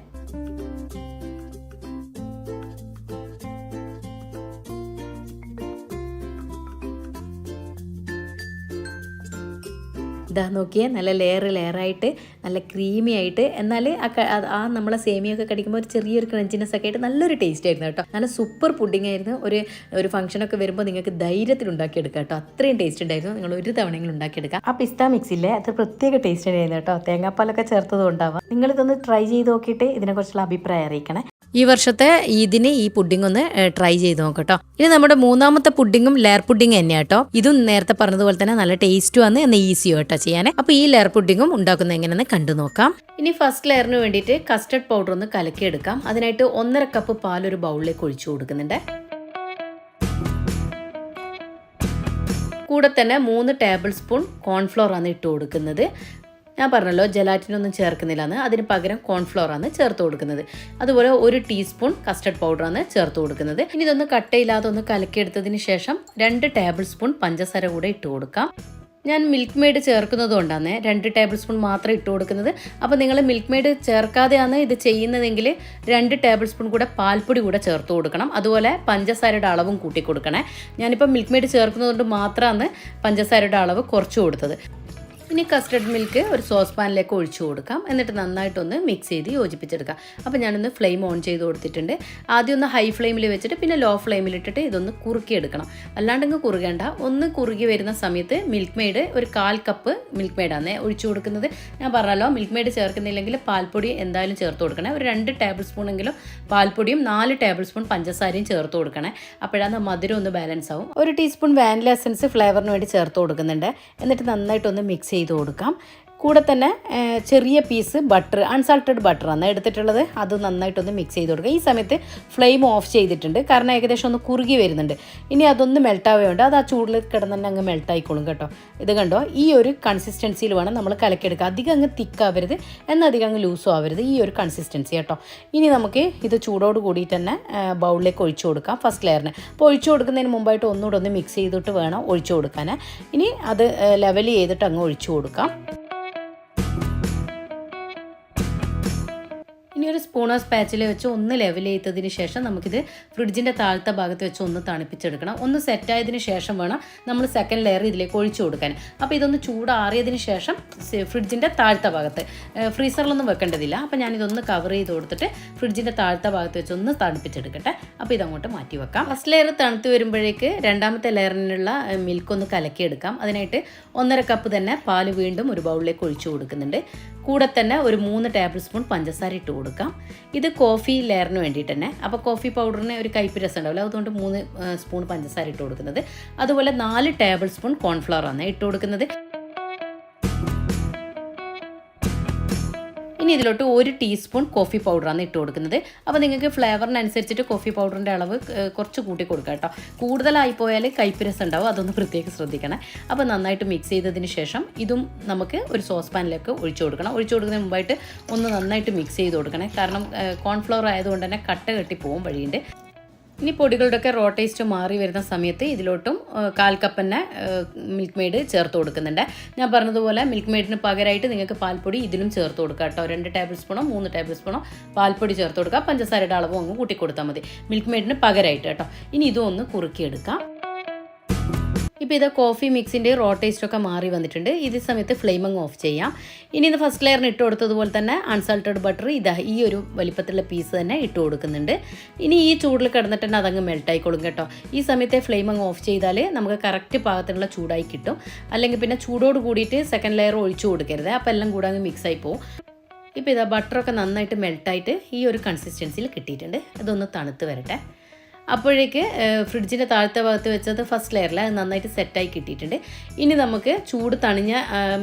ഇതാ നോക്കിയേ, നല്ല ലെയറായിട്ട് നല്ല ക്രീമി ആയിട്ട്, എന്നാൽ ആ നമ്മളെ സേമിയൊക്കെ കടിക്കുമ്പോൾ ഒരു ചെറിയൊരു ക്രഞ്ചിനെസ് ഒക്കെ ആയിട്ട് നല്ലൊരു ടേസ്റ്റ് ആയിരുന്നു കേട്ടോ. നല്ല സൂപ്പർ പുഡിംഗ് ആയിരുന്നു. ഒരു ഫംഗ്ഷനൊക്കെ വരുമ്പോൾ നിങ്ങൾക്ക് ധൈര്യത്തിൽ ഉണ്ടാക്കിയെടുക്കാം കേട്ടോ. അത്രയും ടേസ്റ്റ് ഉണ്ടായിരുന്നു. നിങ്ങൾ ഒരു തവണയെങ്കിലും ഉണ്ടാക്കിയെടുക്കാം. ആ പിസ്ത മിക്സില്ലേ അത് പ്രത്യേക ടേസ്റ്റ് ആയിരുന്നു കേട്ടോ. തേങ്ങാപ്പാലൊക്കെ ചേർത്തതും ഉണ്ടാവാം. നിങ്ങളിതൊന്ന് ട്രൈ ചെയ്ത് നോക്കിയിട്ട് ഇതിനെക്കുറിച്ചുള്ള അഭിപ്രായം അറിയിക്കണേ. ഈ വർഷത്തെ ഇതിന് ഈ പുഡിംഗ് ഒന്ന് ട്രൈ ചെയ്ത് നോക്കട്ടോ. ഇനി നമ്മുടെ മൂന്നാമത്തെ പുഡിങ്ങും ലെയർ പുഡിംഗ് തന്നെയാണ് കേട്ടോ. ഇതും നേരത്തെ പറഞ്ഞതുപോലെ തന്നെ നല്ല ടേസ്റ്റുമാണ്, എന്നാൽ ഈസിയോ കേട്ടോ ചെയ്യാൻ. അപ്പോൾ ഈ ലെയർ പുഡിങ്ങും ഉണ്ടാക്കുന്നത് എങ്ങനെയെന്ന് കണ്ടു നോക്കാം. ഇനി ഫസ്റ്റ് ലെയറിന് വേണ്ടിയിട്ട് കസ്റ്റർഡ് പൗഡർ ഒന്ന് കലക്കിയെടുക്കാം. അതിനായിട്ട് 1.5 കപ്പ് പാൽ ഒരു ബൗളിലേക്ക് ഒഴിച്ചു കൊടുക്കുന്നുണ്ട്. കൂടെ തന്നെ 3 ടേബിൾ സ്പൂൺ കോൺഫ്ലോർ ആണ് ഇട്ട് കൊടുക്കുന്നത്. ഞാൻ പറഞ്ഞല്ലോ ജലാറ്റിനൊന്നും ചേർക്കുന്നില്ലെന്ന്, അതിന് പകരം കോൺഫ്ലോറാണ് ചേർത്ത് കൊടുക്കുന്നത്. അതുപോലെ 1 ടീസ്പൂൺ കസ്റ്റർഡ് പൗഡറാണ് ചേർത്ത് കൊടുക്കുന്നത്. ഇനി ഇതൊന്ന് കട്ടയില്ലാതെ ഒന്ന് കലക്കിയെടുത്തതിന് ശേഷം 2 ടേബിൾ സ്പൂൺ പഞ്ചസാര കൂടെ ഇട്ട് കൊടുക്കാം. ഞാൻ മിൽക്ക് മെയ്ഡ് ചേർക്കുന്നത് കൊണ്ടാണ് 2 ടേബിൾ സ്പൂൺ മാത്രം ഇട്ട് കൊടുക്കുന്നത്. അപ്പോൾ നിങ്ങൾ മിൽക്ക് മെയ്ഡ് ചേർക്കാതെയാണ് ഇത് ചെയ്യുന്നതെങ്കിൽ 2 ടേബിൾ സ്പൂൺ കൂടെ പാൽപ്പൊടി കൂടെ ചേർത്ത് കൊടുക്കണം. അതുപോലെ പഞ്ചസാരയുടെ അളവും കൂട്ടി കൊടുക്കണേ. ഞാനിപ്പോൾ മിൽക്ക് മെയ്ഡ് ചേർക്കുന്നതുകൊണ്ട് മാത്രമാണ് പഞ്ചസാരയുടെ അളവ് കുറച്ച് കൊടുത്തത്. ഇനി കസ്റ്റർഡ് മിൽക്ക് ഒരു സോസ് പാനിലേക്ക് ഒഴിച്ചു കൊടുക്കാം. എന്നിട്ട് നന്നായിട്ടൊന്ന് മിക്സ് ചെയ്ത് യോജിപ്പിച്ചെടുക്കാം. അപ്പോൾ ഞാനൊന്ന് ഫ്ലെയിം ഓൺ ചെയ്ത് കൊടുത്തിട്ടുണ്ട്. ആദ്യം ഒന്ന് ഹൈ ഫ്ലെയിമിൽ വെച്ചിട്ട് പിന്നെ ലോ ഫ്ലെയിമിലിട്ടിട്ട് ഇതൊന്ന് കുറുക്കിയെടുക്കണം. അല്ലാണ്ടെങ്കിൽ കുറുകേണ്ട. ഒന്ന് കുറുകി വരുന്ന സമയത്ത് മിൽക്ക് മെയ്ഡ് ഒരു 1/4 കപ്പ് മിൽക്ക് മെയ്ഡാണ് ഒഴിച്ചു കൊടുക്കുന്നത്. ഞാൻ പറഞ്ഞല്ലോ മിൽക്ക് മെയ്ഡ് ചേർക്കുന്നില്ലെങ്കിൽ പാൽപ്പൊടി എന്തായാലും ചേർത്ത് കൊടുക്കണേ. ഒരു 2 ടേബിൾ സ്പൂണെങ്കിലും പാൽപ്പൊടിയും 4 ടേബിൾ സ്പൂൺ പഞ്ചസാരയും ചേർത്ത് കൊടുക്കണേ. അപ്പോഴാണ് മധുരം ഒന്ന് ബാലൻസ് ആവും. 1 ടീസ്പൂൺ വാനില എസൻസ് ഫ്ലേവറിന് വേണ്ടി ചേർത്ത് കൊടുക്കുന്നുണ്ട്. എന്നിട്ട് നന്നായിട്ടൊന്ന് മിക്സ് ചെയ്ത് കൊടുക്കാം. കൂടെ തന്നെ ചെറിയ പീസ് ബട്ടർ, അൺസാൾട്ടഡ് ബട്ടറാണ് എടുത്തിട്ടുള്ളത്. അത് നന്നായിട്ടൊന്ന് മിക്സ് ചെയ്ത് കൊടുക്കുക. ഈ സമയത്ത് ഫ്ലെയിം ഓഫ് ചെയ്തിട്ടുണ്ട്, കാരണം ഏകദേശം ഒന്ന് കുറുകി വരുന്നുണ്ട്. ഇനി അതൊന്ന് മെൽട്ടാവുകയുണ്ട്. അത് ആ ചൂടിൽ കിടന്ന് തന്നെ അങ്ങ് മെൽട്ടായിക്കോളും കേട്ടോ. ഇത് കണ്ടോ, ഈ ഒരു കൺസിസ്റ്റൻസിയിൽ വേണം നമ്മൾ കലക്കിയെടുക്കുക. അധികം അങ്ങ് തിക്കാവരുത്, എന്നാൽ അധികം അങ്ങ് ലൂസും ആവരുത്. ഈ ഒരു കൺസിസ്റ്റൻസി കേട്ടോ. ഇനി നമുക്ക് ഇത് ചൂടോട് കൂടി തന്നെ ബൗളിലേക്ക് ഒഴിച്ചു കൊടുക്കാം ഫസ്റ്റ് ലെയറിന്. അപ്പോൾ ഒഴിച്ചു കൊടുക്കുന്നതിന് മുമ്പായിട്ട് ഒന്നുകൂടെ ഒന്ന് മിക്സ് ചെയ്തിട്ട് വേണം ഒഴിച്ചു കൊടുക്കാൻ. ഇനി അത് ലെവൽ ചെയ്തിട്ട് അങ്ങ് ഒഴിച്ചു കൊടുക്കാം. ഇനി ഒരു സ്പൂണോ സ്പാച്ചിൽ വെച്ച് ഒന്ന് ലെവൽ ചെയ്തതിന് ശേഷം നമുക്കിത് ഫ്രിഡ്ജിൻ്റെ താഴത്തെ ഭാഗത്ത് വെച്ച് ഒന്ന് തണുപ്പിച്ചെടുക്കണം. ഒന്ന് സെറ്റായതിന് ശേഷം വേണം നമ്മൾ സെക്കൻഡ് ലെയർ ഇതിലേക്ക് ഒഴിച്ചു കൊടുക്കാൻ. അപ്പോൾ ഇതൊന്ന് ചൂടാറിയതിന് ശേഷം ഫ്രിഡ്ജിൻ്റെ താഴത്തെ ഭാഗത്ത്, ഫ്രീസറിലൊന്നും വെക്കേണ്ടതില്ല. അപ്പോൾ ഞാനിതൊന്ന് കവർ ചെയ്ത് കൊടുത്തിട്ട് ഫ്രിഡ്ജിൻ്റെ താഴത്തെ ഭാഗത്ത് വെച്ച് ഒന്ന് തണുപ്പിച്ചെടുക്കട്ടെ. അപ്പോൾ ഇതങ്ങോട്ട് മാറ്റി വെക്കാം. ഫസ്റ്റ് ലെയർ തണുത്ത് വരുമ്പോഴേക്ക് രണ്ടാമത്തെ ലെയറിനുള്ള മിൽക്ക് ഒന്ന് കലക്കിയെടുക്കാം. അതിനായിട്ട് 1.5 കപ്പ് തന്നെ പാല് വീണ്ടും ഒരു ബൗളിലേക്ക് ഒഴിച്ചു കൊടുക്കുന്നുണ്ട്. കൂടെ തന്നെ ഒരു 3 ടേബിൾ സ്പൂൺ പഞ്ചസാര ഇട്ട് കൊടുക്കാം. ഇത് കോഫി ലെയറിന് വേണ്ടിയിട്ട് തന്നെ. അപ്പോൾ കോഫി പൗഡറിന് ഒരു കയ്പ്പ് രസം ഉണ്ടാവില്ല, അതുകൊണ്ട് 3 സ്പൂൺ പഞ്ചസാര ഇട്ട് കൊടുക്കുന്നത്. അതുപോലെ 4 ടേബിൾ സ്പൂൺ കോൺഫ്ലവർ ആണ് ഇട്ട് കൊടുക്കുന്നത്. ഇനി ഇതിലോട്ട് 1 ടീസ്പൂൺ കോഫി പൗഡറാണ് ഇട്ട് കൊടുക്കുന്നത്. അപ്പോൾ നിങ്ങൾക്ക് ഫ്ലേവറിനനുസരിച്ചിട്ട് കോഫി പൗഡറിൻ്റെ അളവ് കുറച്ച് കൂട്ടി കൊടുക്കുക കേട്ടോ. കൂടുതലായി പോയാൽ കയ്പ്പ് രസം ഉണ്ടാവും, അതൊന്ന് പ്രത്യേകം ശ്രദ്ധിക്കണം. അപ്പോൾ നന്നായിട്ട് മിക്സ് ചെയ്തതിന് ശേഷം ഇതും നമുക്ക് ഒരു സോസ് പാനിലേക്ക് ഒഴിച്ചു കൊടുക്കണം. ഒഴിച്ചു കൊടുക്കുന്നതിന് മുമ്പായിട്ട് ഒന്ന് നന്നായിട്ട് മിക്സ് ചെയ്ത് കൊടുക്കണേ, കാരണം കോൺഫ്ലവർ ആയതുകൊണ്ട് തന്നെ കട്ട കെട്ടി പോകും വഴിയുണ്ട്. ഇനി പൊടികളുടെയൊക്കെ റോ ടേസ്റ്റ് മാറി വരുന്ന സമയത്ത് ഇതിലോട്ടും 1/4 കപ്പ് തന്നെ മിൽക്ക് മെയ്ഡ് ചേർത്ത് കൊടുക്കുന്നുണ്ട്. ഞാൻ പറഞ്ഞതുപോലെ മിൽക്ക് മെയ്ഡിന് പകരമായിട്ട് നിങ്ങൾക്ക് പാൽപ്പൊടി ഇതിലും ചേർത്ത് കൊടുക്കുക കേട്ടോ. 2 ടേബിൾ സ്പൂണോ 3 ടേബിൾ സ്പൂണോ പാൽപ്പൊടി ചേർത്ത് കൊടുക്കുക. പഞ്ചസാരയുടെ അളവും അങ്ങ് കൂട്ടി കൊടുത്താൽ മതി മിൽക്ക് മെയ്ഡിന് പകരമായിട്ട് കേട്ടോ. ഇനി ഇതും ഒന്ന് കുറുക്കിയെടുക്കാം. ഇപ്പോൾ ഇത് കോഫി മിക്സിൻ്റെ റോ ടേസ്റ്റൊക്കെ മാറി വന്നിട്ടുണ്ട്. ഇതേ സമയത്ത് ഫ്ലെയിം അങ്ങ് ഓഫ് ചെയ്യാം. ഇനി ഇത് ഫസ്റ്റ് ലെയറിന് ഇട്ട് കൊടുത്തതുപോലെ തന്നെ അൺസാൾട്ടഡ് ബട്ടർ ഇതാ ഈ ഒരു വലിപ്പത്തിലുള്ള പീസ് തന്നെ ഇട്ട് കൊടുക്കുന്നുണ്ട്. ഇനി ഈ ചൂടിൽ കിടന്നിട്ട് തന്നെ അതങ്ങ് മെൽട്ടായിക്കോളും കേട്ടോ. ഈ സമയത്തെ ഫ്ലെയിം അങ്ങ് ഓഫ് ചെയ്താൽ നമുക്ക് കറക്റ്റ് പാകത്തിനുള്ള ചൂടായി കിട്ടും. അല്ലെങ്കിൽ പിന്നെ ചൂടോട് കൂടിയിട്ട് സെക്കൻഡ് ലെയർ ഒഴിച്ചു കൊടുക്കരുത്, അപ്പോൾ എല്ലാം കൂടെ അങ്ങ് മിക്സായി പോകും. ഇപ്പോൾ ഇതാ ബട്ടറൊക്കെ നന്നായിട്ട് മെൽട്ടായിട്ട് ഈ ഒരു കൺസിസ്റ്റൻസിയിൽ കിട്ടിയിട്ടുണ്ട്. അതൊന്ന് തണുത്ത് വരട്ടെ. അപ്പോഴേക്ക് ഫ്രിഡ്ജിൻ്റെ താഴത്തെ ഭാഗത്ത് വെച്ചത് ഫസ്റ്റ് ലെയറിൽ അത് നന്നായിട്ട് സെറ്റായി കിട്ടിയിട്ടുണ്ട്. ഇനി നമുക്ക് ചൂട് തണിഞ്ഞ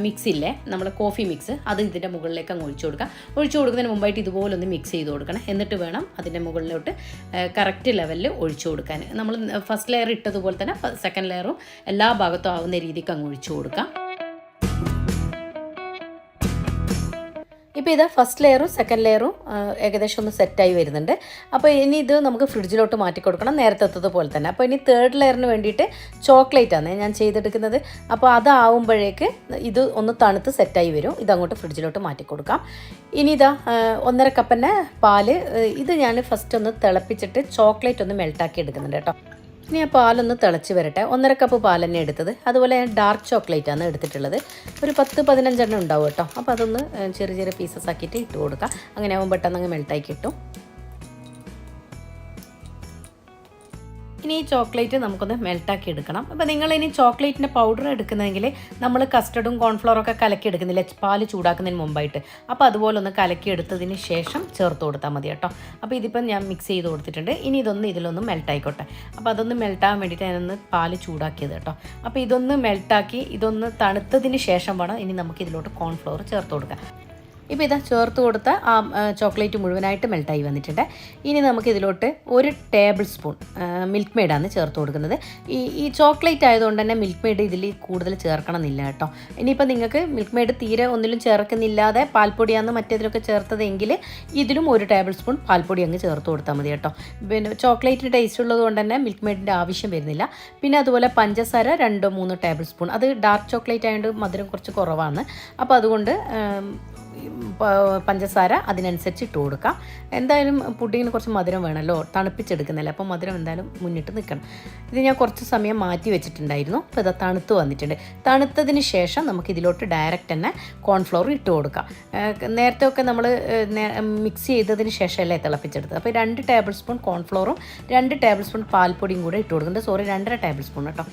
മിക്സില്ലേ, നമ്മുടെ കോഫി മിക്സ്, അത് ഇതിൻ്റെ മുകളിലേക്ക് അങ്ങ് ഒഴിച്ചു കൊടുക്കാം. ഒഴിച്ചു കൊടുക്കുന്നതിന് മുമ്പായിട്ട് ഇതുപോലെ ഒന്ന് മിക്സ് ചെയ്ത് കൊടുക്കണം. എന്നിട്ട് വേണം അതിൻ്റെ മുകളിലോട്ട് കറക്റ്റ് ലെവലിൽ ഒഴിച്ചു കൊടുക്കാൻ. നമ്മൾ ഫസ്റ്റ് ലെയർ ഇട്ടതുപോലെ തന്നെ സെക്കൻഡ് ലെയറും എല്ലാ ഭാഗത്തും ആവുന്ന രീതിക്ക് അങ്ങ് ഒഴിച്ചു കൊടുക്കാം. ഇപ്പോൾ ഇത് ഫസ്റ്റ് ലെയറും സെക്കൻഡ് ലെയറും ഏകദേശം ഒന്ന് സെറ്റായി വരുന്നുണ്ട്. അപ്പോൾ ഇനി ഇത് നമുക്ക് ഫ്രിഡ്ജിലോട്ട് മാറ്റി കൊടുക്കണം, നേരത്തെ പോലെ തന്നെ. അപ്പോൾ ഇനി തേർഡ് ലെയറിന് വേണ്ടിയിട്ട് ചോക്ലേറ്റാണ് ഞാൻ ചെയ്തെടുക്കുന്നത്. അപ്പോൾ അതാവുമ്പോഴേക്ക് ഇത് ഒന്ന് തണുത്ത് സെറ്റായി വരും. ഇതങ്ങോട്ട് ഫ്രിഡ്ജിലോട്ട് മാറ്റി കൊടുക്കാം. ഇനി ഇതാ 1.5 കപ്പ് പാല്, ഇത് ഞാൻ ഫസ്റ്റ് ഒന്ന് തിളപ്പിച്ചിട്ട് ചോക്ലേറ്റ് ഒന്ന് മെൽട്ടാക്കി എടുക്കുന്നുണ്ട് കേട്ടോ. ഇനി ആ പാലൊന്ന് തിളച്ച് വരട്ടെ. 1.5 കപ്പ് പാൽ തന്നെ എടുത്തത്. അതുപോലെ ഡാർക്ക് ചോക്ലേറ്റാണ് എടുത്തിട്ടുള്ളത്. ഒരു 10-15 ഉണ്ടാവും കേട്ടോ. അപ്പോൾ അതൊന്ന് ചെറിയ ചെറിയ പീസസ് ആക്കിയിട്ട് ഇട്ട് കൊടുക്കാം. അങ്ങനെ ആകുമ്പോൾ പെട്ടെന്ന് അങ്ങ് മെൽട്ടായി കിട്ടും. ഇനി ഈ ചോക്ലേറ്റ് നമുക്കൊന്ന് മെൽട്ടാക്കി എടുക്കണം. അപ്പോൾ നിങ്ങളിനി ചോക്ലേറ്റിൻ്റെ പൗഡർ എടുക്കുന്നതെങ്കിൽ നമ്മൾ കസ്റ്റർഡും കോൺഫ്ലോറൊക്കെ കലക്കി എടുക്കുന്നില്ല പാല് ചൂടാക്കുന്നതിന് മുമ്പായിട്ട്. അപ്പോൾ അതുപോലെ ഒന്ന് കലക്കി എടുത്തതിന് ശേഷം ചേർത്ത് കൊടുത്താൽ മതി കേട്ടോ. അപ്പോൾ ഇതിപ്പം ഞാൻ മിക്സ് ചെയ്ത് കൊടുത്തിട്ടുണ്ട്. ഇനി ഇതിലൊന്ന് മെൽട്ടായിക്കോട്ടെ. അപ്പോൾ അതൊന്ന് മെൽട്ടാൻ വേണ്ടിയിട്ട് ഞാനൊന്ന് പാല് ചൂടാക്കിയത് കേട്ടോ. അപ്പോൾ ഇതൊന്ന് മെൽട്ടാക്കി ഇതൊന്ന് തണുത്തതിന് ശേഷം വേണം ഇനി നമുക്ക് ഇതിലോട്ട് കോൺഫ്ലോർ ചേർത്ത് കൊടുക്കാം. ഇപ്പോൾ ഇതാ ചേർത്ത് കൊടുത്ത ആ ചോക്ലേറ്റ് മുഴുവനായിട്ട് മെൽട്ടായി വന്നിട്ടുണ്ട്. ഇനി നമുക്കിതിലോട്ട് 1 ടേബിൾ സ്പൂൺ മിൽക്ക് മെയ്ഡാണ് ചേർത്ത് കൊടുക്കുന്നത്. ഈ ചോക്ലേറ്റ് ആയതുകൊണ്ട് തന്നെ മിൽക്ക് മെയ്ഡ് ഇതിൽ കൂടുതൽ ചേർക്കണമെന്നില്ല കേട്ടോ. ഇനിയിപ്പോൾ നിങ്ങൾക്ക് മിൽക്ക് മെയ്ഡ് തീരെ ഒന്നിലും ചേർക്കുന്നില്ലാതെ പാൽപ്പൊടിയാന്ന് മറ്റേതിലൊക്കെ ചേർത്തതെങ്കിൽ ഇതിലും 1 ടേബിൾ സ്പൂൺ പാൽപ്പൊടി അങ്ങ് ചേർത്ത് കൊടുത്താൽ മതി കേട്ടോ. പിന്നെ ചോക്ലേറ്റ് ടേസ്റ്റ് ഉള്ളത് കൊണ്ട് തന്നെ മിൽക്ക് മെയ്ഡിൻ്റെ ആവശ്യം വരുന്നില്ല. പിന്നെ അതുപോലെ പഞ്ചസാര 2-3 ടേബിൾ സ്പൂൺ. അത് ഡാർക്ക് ചോക്ലേറ്റ് ആയതുകൊണ്ട് മധുരം കുറച്ച് കുറവാണ്. അപ്പോൾ അതുകൊണ്ട് പഞ്ചസാര അതിനനുസരിച്ച് ഇട്ട് കൊടുക്കാം. എന്തായാലും പുഡിങ്ങിന് കുറച്ച് മധുരം വേണമല്ലോ, തണുപ്പിച്ചെടുക്കുന്നില്ല. അപ്പോൾ മധുരം എന്തായാലും മുന്നിട്ട് നിൽക്കണം. ഇത് ഞാൻ കുറച്ച് സമയം മാറ്റി വെച്ചിട്ടുണ്ടായിരുന്നു. അപ്പോൾ ഇത് തണുത്ത് വന്നിട്ടുണ്ട്. തണുത്തതിന് ശേഷം നമുക്ക് ഇതിലോട്ട് ഡയറക്റ്റ് തന്നെ കോൺഫ്ലോർ ഇട്ട് കൊടുക്കാം. നേരത്തെ ഒക്കെ നമ്മൾ മിക്സ് ചെയ്തതിന് ശേഷമല്ലേ തിളപ്പിച്ചെടുത്തത്. അപ്പോൾ 2 ടേബിൾ സ്പൂൺ കോൺഫ്ലോറും 2 ടേബിൾ സ്പൂൺ പാൽപ്പൊടിയും കൂടെ ഇട്ട് കൊടുക്കുന്നുണ്ട്. 2.5 ടേബിൾ സ്പൂൺ കേട്ടോ.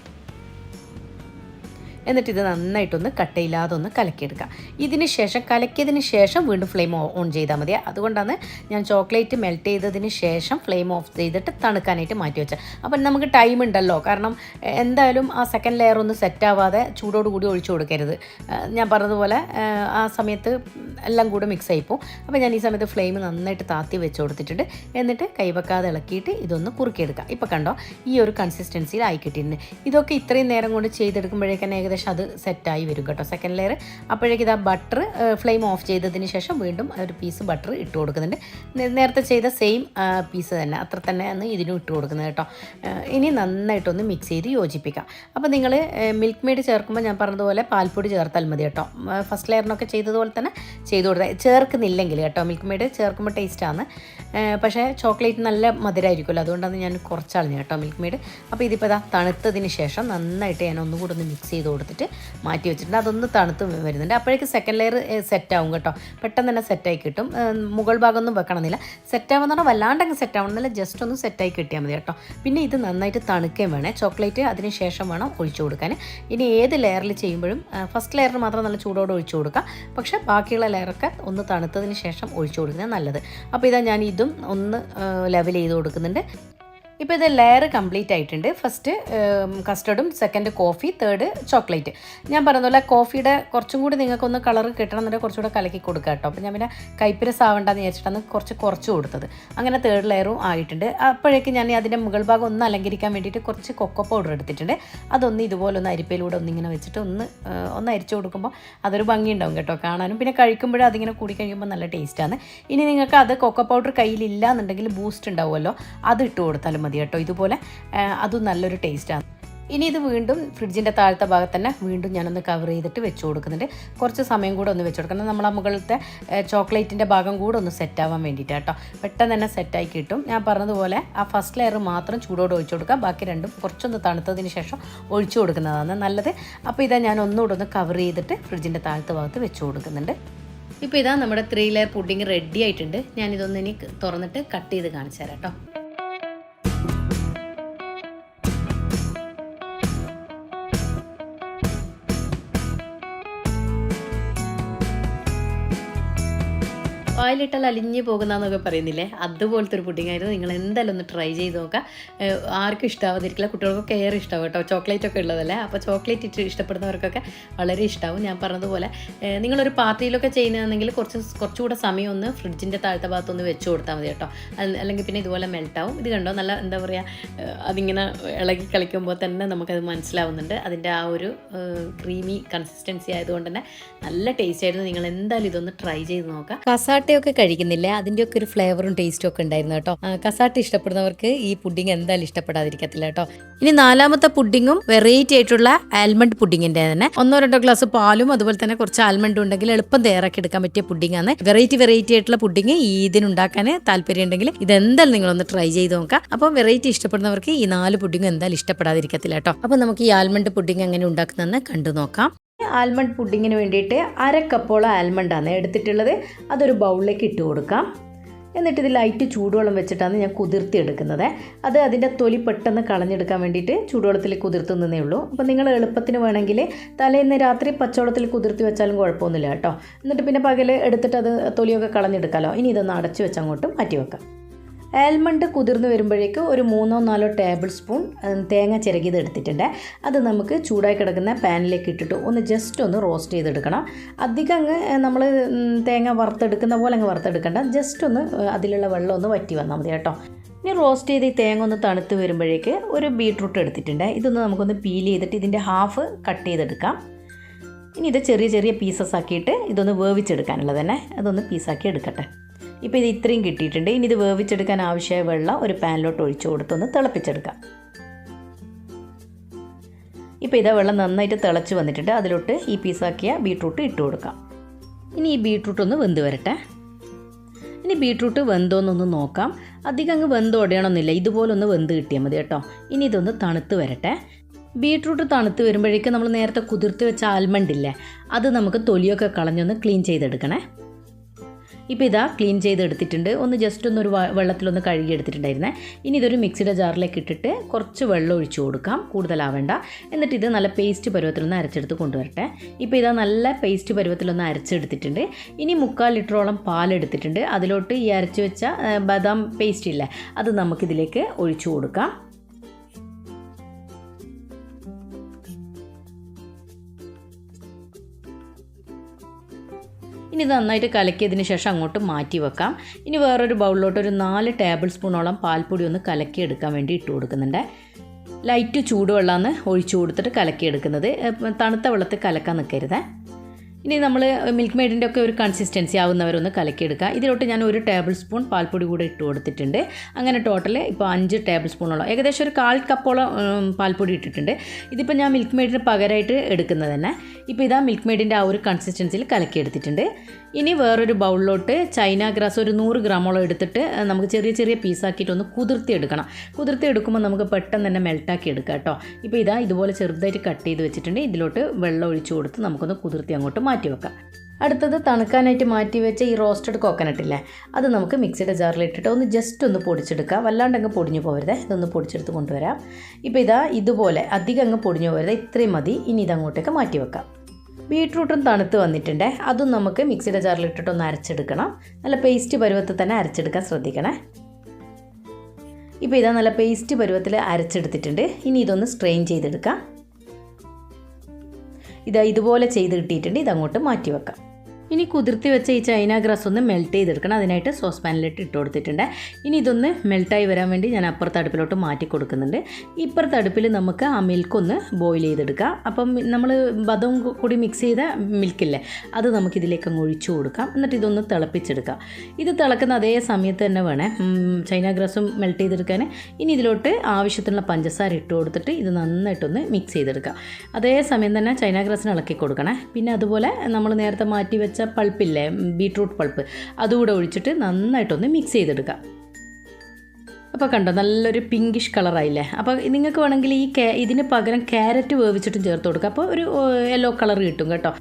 എന്നിട്ട് ഇത് നന്നായിട്ടൊന്ന് കട്ടയില്ലാതെ ഒന്ന് കലക്കിയെടുക്കാം. കലക്കിയതിന് ശേഷം വീണ്ടും ഫ്ലെയിം ഓൺ ചെയ്താൽ മതി. അതുകൊണ്ടാണ് ഞാൻ ചോക്ലേറ്റ് മെൽറ്റ് ചെയ്തതിന് ശേഷം ഫ്ലെയിം ഓഫ് ചെയ്തിട്ട് തണുക്കാനായിട്ട് മാറ്റി വെച്ചത്. അപ്പം നമുക്ക് ടൈം ഉണ്ടല്ലോ. കാരണം എന്തായാലും ആ സെക്കൻഡ് ലെയർ ഒന്ന് സെറ്റാവാതെ ചൂടോടുകൂടി ഒഴിച്ചു കൊടുക്കരുത്. ഞാൻ പറഞ്ഞതുപോലെ ആ സമയത്ത് എല്ലാം കൂടെ മിക്സ് ആയിപ്പോവും. അപ്പോൾ ഞാൻ ഈ സമയത്ത് ഫ്ലെയിം നന്നായിട്ട് താത്തി വെച്ച് കൊടുത്തിട്ടുണ്ട്. എന്നിട്ട് കൈവെക്കാതെ ഇളക്കിയിട്ട് ഇതൊന്ന് കുറുക്കിയെടുക്കാം. ഇപ്പോൾ കണ്ടോ, ഈ ഒരു കൺസിസ്റ്റൻസിയിൽ ആയി കിട്ടിയിട്ടുണ്ട്. ഇതൊക്കെ ഇത്രയും നേരം കൊണ്ട് ചെയ്തെടുക്കുമ്പോഴേക്കും ഏകദേശം അത് സെറ്റായി വരും കേട്ടോ സെക്കൻഡ് ലെയർ. അപ്പോഴേക്കും ഇതാ ബട്ടർ ഫ്ലെയിം ഓഫ് ചെയ്തതിന് ശേഷം വീണ്ടും ഒരു പീസ് ബട്ടർ ഇട്ട് കൊടുക്കുന്നുണ്ട്. നേരത്തെ ചെയ്ത സെയിം പീസ് തന്നെ അത്ര തന്നെയാണ് ഇതിനും ഇട്ട് കൊടുക്കുന്നത് കേട്ടോ. ഇനി നന്നായിട്ടൊന്ന് മിക്സ് ചെയ്ത് യോജിപ്പിക്കാം. അപ്പോൾ നിങ്ങൾ മിൽക്ക് മെയ്ഡ് ചേർക്കുമ്പോൾ ഞാൻ പറഞ്ഞതുപോലെ പാൽപ്പൊടി ചേർത്താൽ മതി കേട്ടോ. ഫസ്റ്റ് ലെയറിനൊക്കെ ചെയ്തതുപോലെ തന്നെ ചെയ്ത് കൊടുത്താൽ ചേർക്കുന്നില്ലെങ്കിൽ കേട്ടോ. മിൽക്ക് മെയ്ഡ് ചേർക്കുമ്പോൾ ടേസ്റ്റാണ്. പക്ഷേ ചോക്ലേറ്റ് നല്ല മധുരമായിരിക്കുമല്ലോ, അതുകൊണ്ടാണ് ഞാൻ കുറച്ചളഞ്ഞു കേട്ടോ മിൽക്ക് മെയ്ഡ്. അപ്പോൾ ഇതിപ്പോൾ ഇതാ തണുത്തതിന് ശേഷം നന്നായിട്ട് ഞാൻ ഒന്നുകൂടെ ഒന്ന് മിക്സ് ചെയ്ത് കൊടുത്തിട്ട് മാറ്റി വെച്ചിട്ടുണ്ട്. അതൊന്ന് തണുത്ത് വരുന്നുണ്ട്. അപ്പോഴേക്ക് സെക്കൻഡ് ലെയർ സെറ്റാവും കേട്ടോ. പെട്ടെന്ന് തന്നെ സെറ്റായി കിട്ടും. മുകൾ ഭാഗമൊന്നും വെക്കണമെന്നില്ല. സെറ്റാവുന്ന പറഞ്ഞാൽ വല്ലാണ്ടങ്ങ് സെറ്റാവണമെന്നില്ല, ജസ്റ്റ് ഒന്ന് സെറ്റായി കിട്ടിയാൽ മതി കേട്ടോ. പിന്നെ ഇത് നന്നായിട്ട് തണുക്കുകയും വേണേ. ചോക്ലേറ്റ് അതിന് ശേഷം വേണം ഒഴിച്ചു കൊടുക്കാൻ. ഇനി ഏത് ലെയറിൽ ചെയ്യുമ്പോഴും ഫസ്റ്റ് ലെയറിന് മാത്രം നല്ല ചൂടോടെ ഒഴിച്ചു കൊടുക്കാം. പക്ഷേ ബാക്കിയുള്ള ലെയറൊക്കെ ഒന്ന് തണുത്തതിന് ശേഷം ഒഴിച്ചു കൊടുക്കുന്നത് നല്ലത്. അപ്പോൾ ഇതാ ഞാൻ ഇതും ഒന്ന് ലെവൽ ചെയ്ത് കൊടുക്കുന്നുണ്ട്. ഇപ്പോൾ ഇത് ലെയർ കംപ്ലീറ്റ് ആയിട്ടുണ്ട്. ഫസ്റ്റ് കസ്റ്റർഡും, സെക്കൻഡ് കോഫി, തേർഡ് ചോക്ലേറ്റ്. ഞാൻ പറഞ്ഞതുപോലെ കോഫിയുടെ കുറച്ചും കൂടി നിങ്ങൾക്കൊന്ന് കളർ കിട്ടണമെന്നുണ്ടെങ്കിൽ കുറച്ചുകൂടെ കലക്കി കൊടുക്കുക കേട്ടോ. അപ്പോൾ ഞാൻ പിന്നെ കൈപ്പിരസ് ആവേണ്ടെന്ന് വിചാരിച്ചിട്ടാണ് കുറച്ച് കൊടുത്തത്. അങ്ങനെ തേർഡ് ലെയറും ആയിട്ടുണ്ട്. അപ്പോഴേക്കും ഞാൻ അതിൻ്റെ മുകൾ ഭാഗം ഒന്ന് അലങ്കരിക്കാൻ വേണ്ടിയിട്ട് കുറച്ച് കൊക്കോ പൗഡർ എടുത്തിട്ടുണ്ട്. അതൊന്ന് ഇതുപോലെ ഒന്ന് അരിപ്പയിലൂടെ ഒന്നിങ്ങനെ വെച്ചിട്ട് ഒന്ന് അരിച്ചു കൊടുക്കുമ്പോൾ അതൊരു ഭംഗി ഉണ്ടാവും കേട്ടോ കാണാനും. പിന്നെ കഴിക്കുമ്പോഴും അതിങ്ങനെ കൂടി കഴിയുമ്പോൾ നല്ല ടേസ്റ്റാണ്. ഇനി നിങ്ങൾക്ക് അത് കൊക്കോ പൗഡർ കയ്യിലില്ല എന്നുണ്ടെങ്കിൽ ബൂസ്റ്റ് ഉണ്ടാവുമല്ലോ, അത് ഇട്ട് കൊടുത്താലും മതി കേട്ടോ. ഇതുപോലെ അതും നല്ലൊരു ടേസ്റ്റാണ്. ഇനി ഇത് വീണ്ടും ഫ്രിഡ്ജിൻ്റെ താഴത്തെ ഭാഗത്ത് തന്നെ വീണ്ടും ഞാനൊന്ന് കവർ ചെയ്തിട്ട് വെച്ച് കൊടുക്കുന്നുണ്ട്. കുറച്ച് സമയം കൂടെ ഒന്ന് വെച്ച് കൊടുക്കണം. നമ്മൾ ആ മുകളിലത്തെ ചോക്ലേറ്റിൻ്റെ ഭാഗം കൂടെ ഒന്ന് സെറ്റാവാൻ വേണ്ടിയിട്ട് കേട്ടോ. പെട്ടെന്ന് തന്നെ സെറ്റായി കിട്ടും. ഞാൻ പറഞ്ഞതുപോലെ ആ ഫസ്റ്റ് ലെയർ മാത്രം ചൂടോടെ ഒഴിച്ചു കൊടുക്കുക, ബാക്കി രണ്ടും കുറച്ചൊന്ന് തണുത്തതിന് ശേഷം ഒഴിച്ചു കൊടുക്കുന്നതാണ് നല്ലത്. അപ്പോൾ ഇതാ ഞാൻ ഒന്നുകൂടെ ഒന്ന് കവർ ചെയ്തിട്ട് ഫ്രിഡ്ജിൻ്റെ താഴത്തെ ഭാഗത്ത് വെച്ച് കൊടുക്കുന്നുണ്ട്. ഇപ്പോൾ ഇതാ നമ്മുടെ 3 ലെയർ പുഡിങ് റെഡി ആയിട്ടുണ്ട്. ഞാനിതൊന്ന് ഇനി തുറന്നിട്ട് കട്ട് ചെയ്ത് കാണിച്ചു തരാം കേട്ടോ. വായിലിട്ടാൽ അലിഞ്ഞ് പോകുന്നതെന്നൊക്കെ പറയുന്നില്ലേ, അതുപോലത്തെ ഒരു പുഡിംഗ് ആയിരുന്നു. നിങ്ങൾ എന്തായാലും ഒന്ന് ട്രൈ ചെയ്ത് നോക്കുക. ആർക്കും ഇഷ്ടമാവാതിരിക്കില്ല, കുട്ടികൾക്കൊക്കെ ഏറെ ഇഷ്ടമാവും കേട്ടോ. ചോക്ലേറ്റ് ഒക്കെ ഉള്ളതല്ലേ, അപ്പോൾ ചോക്ലേറ്റ് ഇഷ്ടപ്പെടുന്നവർക്കൊക്കെ വളരെ ഇഷ്ടമാവും. ഞാൻ പറഞ്ഞതുപോലെ നിങ്ങളൊരു പാർട്ടിയിലൊക്കെ ചെയ്യുന്നതാണെങ്കിൽ കുറച്ചുകൂടെ സമയം ഒന്ന് ഫ്രിഡ്ജിൻ്റെ താഴത്തെ ഭാഗത്തൊന്ന് വെച്ച് കൊടുത്താൽ മതി കേട്ടോ. അല്ലെങ്കിൽ പിന്നെ ഇതുപോലെ മെൽട്ടാവും. ഇത് കണ്ടോ, നല്ല എന്താ പറയുക, അതിങ്ങനെ ഇളകി കളിക്കുമ്പോൾ തന്നെ നമുക്കത് മനസ്സിലാവുന്നുണ്ട്. അതിൻ്റെ ആ ഒരു ക്രീമി കൺസിസ്റ്റൻസി ആയതുകൊണ്ട് തന്നെ നല്ല ടേസ്റ്റ് ആയിരുന്നു. നിങ്ങൾ എന്തായാലും ഇതൊന്ന് ട്രൈ ചെയ്ത് നോക്കുക. കസാട്ടയൊക്കെ കഴിക്കുന്നില്ലേ, അതിൻ്റെയൊക്കെ ഒരു ഫ്ലേവറും ടേസ്റ്റും ഒക്കെ ഉണ്ടായിരുന്നു കേട്ടോ. കസാട്ട ഇഷ്ടപ്പെടുന്നവർക്ക് ഈ പുഡിംഗ് എന്തായാലും ഇഷ്ടപ്പെടാതിരിക്കത്തില്ല കേട്ടോ. ഇനി 4ാമത്തെ പുഡിങ്ങും വെറൈറ്റി ആയിട്ടുള്ള ആൽമണ്ട് പുഡിങ്ങിൻ്റെ തന്നെ 1-2 ഗ്ലാസ് പാലും അതുപോലെ തന്നെ കുറച്ച് ആൽമണ്ടും ഉണ്ടെങ്കിൽ എളുപ്പം തയ്യാറാക്കി എടുക്കാൻ പറ്റിയ പുഡിങ്ങാണ്. വെറൈറ്റി ആയിട്ടുള്ള പുഡിങ് ഇതിനുണ്ടാക്കാൻ താല്പര്യം ഉണ്ടെങ്കിൽ ഇതെന്തായാലും നിങ്ങളൊന്ന് ട്രൈ ചെയ്ത് നോക്കാം. അപ്പം വെറൈറ്റി ഇഷ്ടപ്പെടുന്നവർക്ക് ഈ 4 പുഡിങ്ങും എന്തായാലും ഇഷ്ടപ്പെടാതിരിക്കത്തില്ല കേട്ടോ. അപ്പം നമുക്ക് ഈ ആൽമണ്ട് പുഡിങ് എങ്ങനെ ഉണ്ടാക്കുന്നതെന്ന് കണ്ടു നോക്കാം. ആൽമണ്ട് പുഡിങ്ങിന് വേണ്ടിയിട്ട് 1/2 കപ്പോളം ആൽമണ്ടാണ് എടുത്തിട്ടുള്ളത്. അതൊരു ബൗളിലേക്ക് ഇട്ട് കൊടുക്കാം. എന്നിട്ട് ഇത് ലൈറ്റ് ചൂടുവെള്ളം വെച്ചിട്ടാണ് ഞാൻ കുതിർത്തി എടുക്കുന്നത്. അത് അതിൻ്റെ തൊലി പെട്ടെന്ന് കളഞ്ഞെടുക്കാൻ വേണ്ടിയിട്ട് ചൂടുവെള്ളത്തിൽ കുതിർത്തുന്നതേ ഉള്ളൂ. അപ്പോൾ നിങ്ങൾ എളുപ്പത്തിന് വേണമെങ്കിൽ തലേന്ന് രാത്രി പച്ചവെള്ളത്തിൽ കുതിർത്തി വെച്ചാലും കുഴപ്പമൊന്നുമില്ല കേട്ടോ. എന്നിട്ട് പിന്നെ പകൽ എടുത്തിട്ട് അത് തൊലിയൊക്കെ കളഞ്ഞെടുക്കാമല്ലോ. ഇനി ഇതൊന്ന് അടച്ച് വെച്ച് അങ്ങോട്ട് മാറ്റി വെക്കാം. ആൽമണ്ട് കുതിർന്ന് വരുമ്പോഴേക്ക് ഒരു 3-4 ടേബിൾ സ്പൂൺ തേങ്ങ ചിരകിയത് എടുത്തിട്ടുണ്ട്. അത് നമുക്ക് ചൂടായി കിടക്കുന്ന പാനിലേക്ക് ഇട്ടിട്ട് ഒന്ന് ജസ്റ്റ് ഒന്ന് റോസ്റ്റ് ചെയ്തെടുക്കണം. അധികം അങ്ങ് നമ്മൾ തേങ്ങ വറുത്തെടുക്കുന്ന പോലെ അങ്ങ് വറുത്തെടുക്കണ്ട, ജസ്റ്റ് ഒന്ന് അതിലുള്ള വെള്ളം ഒന്ന് വറ്റി വന്നാൽ മതി കേട്ടോ. ഇനി റോസ്റ്റ് ചെയ്ത് ഈ തേങ്ങ ഒന്ന് തണുത്ത് വരുമ്പോഴേക്ക് ഒരു ബീട്രൂട്ട് എടുത്തിട്ടുണ്ട്. ഇതൊന്ന് നമുക്കൊന്ന് പീൽ ചെയ്തിട്ട് ഇതിൻ്റെ ഹാഫ് കട്ട് ചെയ്തെടുക്കാം. ഇനി ഇത് ചെറിയ പീസസ് ആക്കിയിട്ട് ഇതൊന്ന് വേവിച്ചെടുക്കാനുള്ളത് തന്നെ, അതൊന്ന് പീസാക്കി എടുക്കട്ടെ. ഇപ്പോൾ ഇത് ഇത്രയും കിട്ടിയിട്ടുണ്ട്. ഇനി ഇത് വേവിച്ചെടുക്കാൻ ആവശ്യമായ വെള്ളം ഒരു പാനിലോട്ട് ഒഴിച്ചു കൊടുത്തൊന്ന് തിളപ്പിച്ചെടുക്കാം. ഇപ്പോൾ ഇതാ വെള്ളം നന്നായിട്ട് തിളച്ച് വന്നിട്ടുണ്ട്. അതിലോട്ട് ഈ പീസാക്കിയ ബീട്രൂട്ട് ഇട്ട് കൊടുക്കാം. ഇനി ഈ ബീട്രൂട്ട് ഒന്ന് വെന്ത് വരട്ടെ. ഇനി ബീട്രൂട്ട് വെന്തോന്നൊന്ന് നോക്കാം. അധികം അങ്ങ് വെന്തോടയണമെന്നില്ല, ഇതുപോലെ ഒന്ന് വെന്ത് കിട്ടിയാൽ മതി കേട്ടോ. ഇനി ഇതൊന്ന് തണുത്ത് വരട്ടെ. ബീട്രൂട്ട് തണുത്ത് വരുമ്പോഴേക്കും നമ്മൾ നേരത്തെ കുതിർത്ത് വെച്ച ആൽമണ്ട് ഇല്ലേ, അത് നമുക്ക് തൊലിയൊക്കെ കളഞ്ഞൊന്ന് ക്ലീൻ ചെയ്തെടുക്കണേ. ഇപ്പോൾ ഇതാ ക്ലീൻ ചെയ്തെടുത്തിട്ടുണ്ട്. ഒന്ന് ജസ്റ്റ് ഒന്നൊരു വെള്ളത്തിലൊന്ന് കഴുകിയെടുത്തിട്ടുണ്ടായിരുന്നേ. ഇനി ഇതൊരു മിക്സിയുടെ ജാറിലേക്ക് ഇട്ടിട്ട് കുറച്ച് വെള്ളം ഒഴിച്ചു കൊടുക്കാം, കൂടുതലാവേണ്ട. എന്നിട്ട് ഇത് നല്ല പേസ്റ്റ് പരുവത്തിലൊന്ന് അരച്ചെടുത്ത് കൊണ്ടുവരട്ടെ. ഇപ്പോൾ ഇതാ നല്ല പേസ്റ്റ് പരുവത്തിലൊന്ന് അരച്ചെടുത്തിട്ടുണ്ട്. ഇനി 3/4 ലിറ്ററോളം പാലെടുത്തിട്ടുണ്ട്. അതിലോട്ട് ഈ അരച്ച് വെച്ച ബദാം പേസ്റ്റ് ഇല്ലേ, അത് നമുക്കിതിലേക്ക് ഒഴിച്ചു കൊടുക്കാം. ഇനി ഇത് നന്നായിട്ട് കലക്കിയതിന് ശേഷം അങ്ങോട്ട് മാറ്റി വെക്കാം. ഇനി വേറൊരു ബൗളിലോട്ട് ഒരു 4 ടേബിൾ സ്പൂണോളം പാൽപ്പൊടി ഒന്ന് കലക്കി എടുക്കാൻ വേണ്ടി ഇട്ട് കൊടുക്കുന്നുണ്ട്. ലൈറ്റ് ചൂടുവെള്ളമാണ് ഒഴിച്ചു കൊടുത്തിട്ട് കലക്കിയെടുക്കുന്നത്. തണുത്ത വെള്ളത്തിൽ കലക്കാൻ നിൽക്കരുത്. ഇനി നമ്മൾ മിൽക്ക് മെയ്ഡിൻ്റെ ഒക്കെ ഒരു കൺസിസ്റ്റൻസി ആവുന്നവരൊന്ന് കലക്കിയെടുക്കുക. ഇതിലോട്ട് ഞാൻ 1 ടേബിൾ സ്പൂൺ പാൽപ്പൊടി കൂടെ ഇട്ട് കൊടുത്തിട്ടുണ്ട്. അങ്ങനെ ടോട്ടൽ ഇപ്പോൾ 5 ടേബിൾ സ്പൂണോളം, ഏകദേശം ഒരു 1/4 കപ്പോളം പാൽപ്പൊടി ഇട്ടിട്ടുണ്ട്. ഇതിപ്പോൾ ഞാൻ മിൽക്ക് മെയ്ഡിന് പകരമായിട്ട് എടുക്കുന്നത് തന്നെ. ഇപ്പോൾ ഇതാ മിൽക്ക് മെയ്ഡിൻ്റെ ആ ഒരു കൺസിസ്റ്റൻസിയിൽ കലക്കിയെടുത്തിട്ടുണ്ട്. ഇനി വേറൊരു ബൗളിലോട്ട് ചൈന ഗ്രാസ് ഒരു 100 ഗ്രാമോളം എടുത്തിട്ട് നമുക്ക് ചെറിയ പീസാക്കിയിട്ട് ഒന്ന് കുതിർത്തി എടുക്കുമ്പോൾ നമുക്ക് പെട്ടെന്ന് തന്നെ മെൽട്ടാക്കി എടുക്കാം കേട്ടോ. ഇപ്പോൾ ഇതാ ഇതുപോലെ ചെറുതായിട്ട് കട്ട് ചെയ്ത് വെച്ചിട്ടുണ്ട്. ഇതിലോട്ട് വെള്ളം ഒഴിച്ചു കൊടുത്ത് നമുക്കൊന്ന് കുതിർത്തി അങ്ങോട്ട് മാറ്റി വെക്കാം. അടുത്തത് തണുക്കാനായിട്ട് മാറ്റി വെച്ച ഈ റോസ്റ്റഡ് കോക്കനട്ട് ഇല്ലേ, അത് നമുക്ക് മിക്സിയുടെ ജാറിലിട്ടിട്ട് ഒന്ന് ജസ്റ്റ് ഒന്ന് പൊടിച്ചെടുക്കാം. വല്ലാണ്ട് അങ്ങ് പൊടിഞ്ഞു പോകരുത്, ഇതൊന്ന് പൊടിച്ചെടുത്ത് കൊണ്ടുവരാം. ഇപ്പോൾ ഇതാ ഇതുപോലെ അധികം അങ്ങ് പൊടിഞ്ഞു പോകരുത്, ഇത്രയും മതി. ഇനി ഇതങ്ങോട്ടേക്ക് മാറ്റി വെക്കാം. ബീട്രൂട്ടും തണുത്ത് വന്നിട്ടുണ്ട്. അതും നമുക്ക് മിക്സിയുടെ ജാറിലിട്ടിട്ടൊന്ന് അരച്ചെടുക്കണം. നല്ല പേസ്റ്റ് പരുവത്തിൽ തന്നെ അരച്ചെടുക്കാൻ ശ്രദ്ധിക്കണേ. ഇപ്പോൾ ഇതാ നല്ല പേസ്റ്റ് പരുവത്തിൽ അരച്ചെടുത്തിട്ടുണ്ട്. ഇനി ഇതൊന്ന് സ്ട്രെയിൻ ചെയ്തെടുക്കാം. ഇതാ ഇതുപോലെ ചെയ്ത് കിട്ടിയിട്ടുണ്ട്. ഇതങ്ങോട്ട് മാറ്റി വെക്കാം. ഇനി കുതിർത്തി വെച്ച ഈ ചൈന ഗ്രാസ് ഒന്ന് മെൽറ്റ് ചെയ്തെടുക്കണം. അതിനായിട്ട് സോസ് പാനിലിട്ട് ഇട്ട് കൊടുത്തിട്ടുണ്ട്. ഇനി ഇതൊന്ന് മെൽറ്റായി വരാൻ വേണ്ടി ഞാൻ അപ്പുറത്തെ അടുപ്പിലോട്ട് മാറ്റി കൊടുക്കുന്നുണ്ട്. ഇപ്പുറത്തെ അടുപ്പിൽ നമുക്ക് ആ മിൽക്ക് ഒന്ന് ബോയിൽ ചെയ്തെടുക്കാം. അപ്പം നമ്മൾ ബദം കൂടി മിക്സ് ചെയ്ത മിൽക്കില്ലേ, അത് നമുക്കിതിലേക്ക് അങ്ങ് ഒഴിച്ചു കൊടുക്കാം. എന്നിട്ട് ഇതൊന്ന് തിളപ്പിച്ചെടുക്കാം. ഇത് തിളക്കുന്ന അതേ സമയത്ത് തന്നെ വേണേ ചൈന ഗ്രാസും മെൽറ്റ് ചെയ്തെടുക്കാൻ. ഇനി ഇതിലോട്ട് ആവശ്യത്തിനുള്ള പഞ്ചസാര ഇട്ട് കൊടുത്തിട്ട് ഇത് നന്നായിട്ടൊന്ന് മിക്സ് ചെയ്തെടുക്കാം. അതേ സമയം തന്നെ ചൈന ഗ്രാസിന് ഇളക്കി കൊടുക്കണേ. പിന്നെ അതുപോലെ നമ്മൾ നേരത്തെ മാറ്റി വെച്ച പൾപ്പില്ലേ, ബീട്രൂട്ട് പൾപ്പ്, അതുകൂടെ ഒഴിച്ചിട്ട് നന്നായിട്ടൊന്ന് മിക്സ് ചെയ്തെടുക്കുക. അപ്പോൾ കണ്ടോ നല്ലൊരു പിങ്കിഷ് കളറായില്ലേ. അപ്പോൾ നിങ്ങൾക്ക് വേണമെങ്കിൽ ഇതിന് പകരം ക്യാരറ്റ് വേവിച്ചിട്ടും ചേർത്ത് കൊടുക്കുക. അപ്പോൾ ഒരു യെല്ലോ കളർ കിട്ടും കേട്ടോ.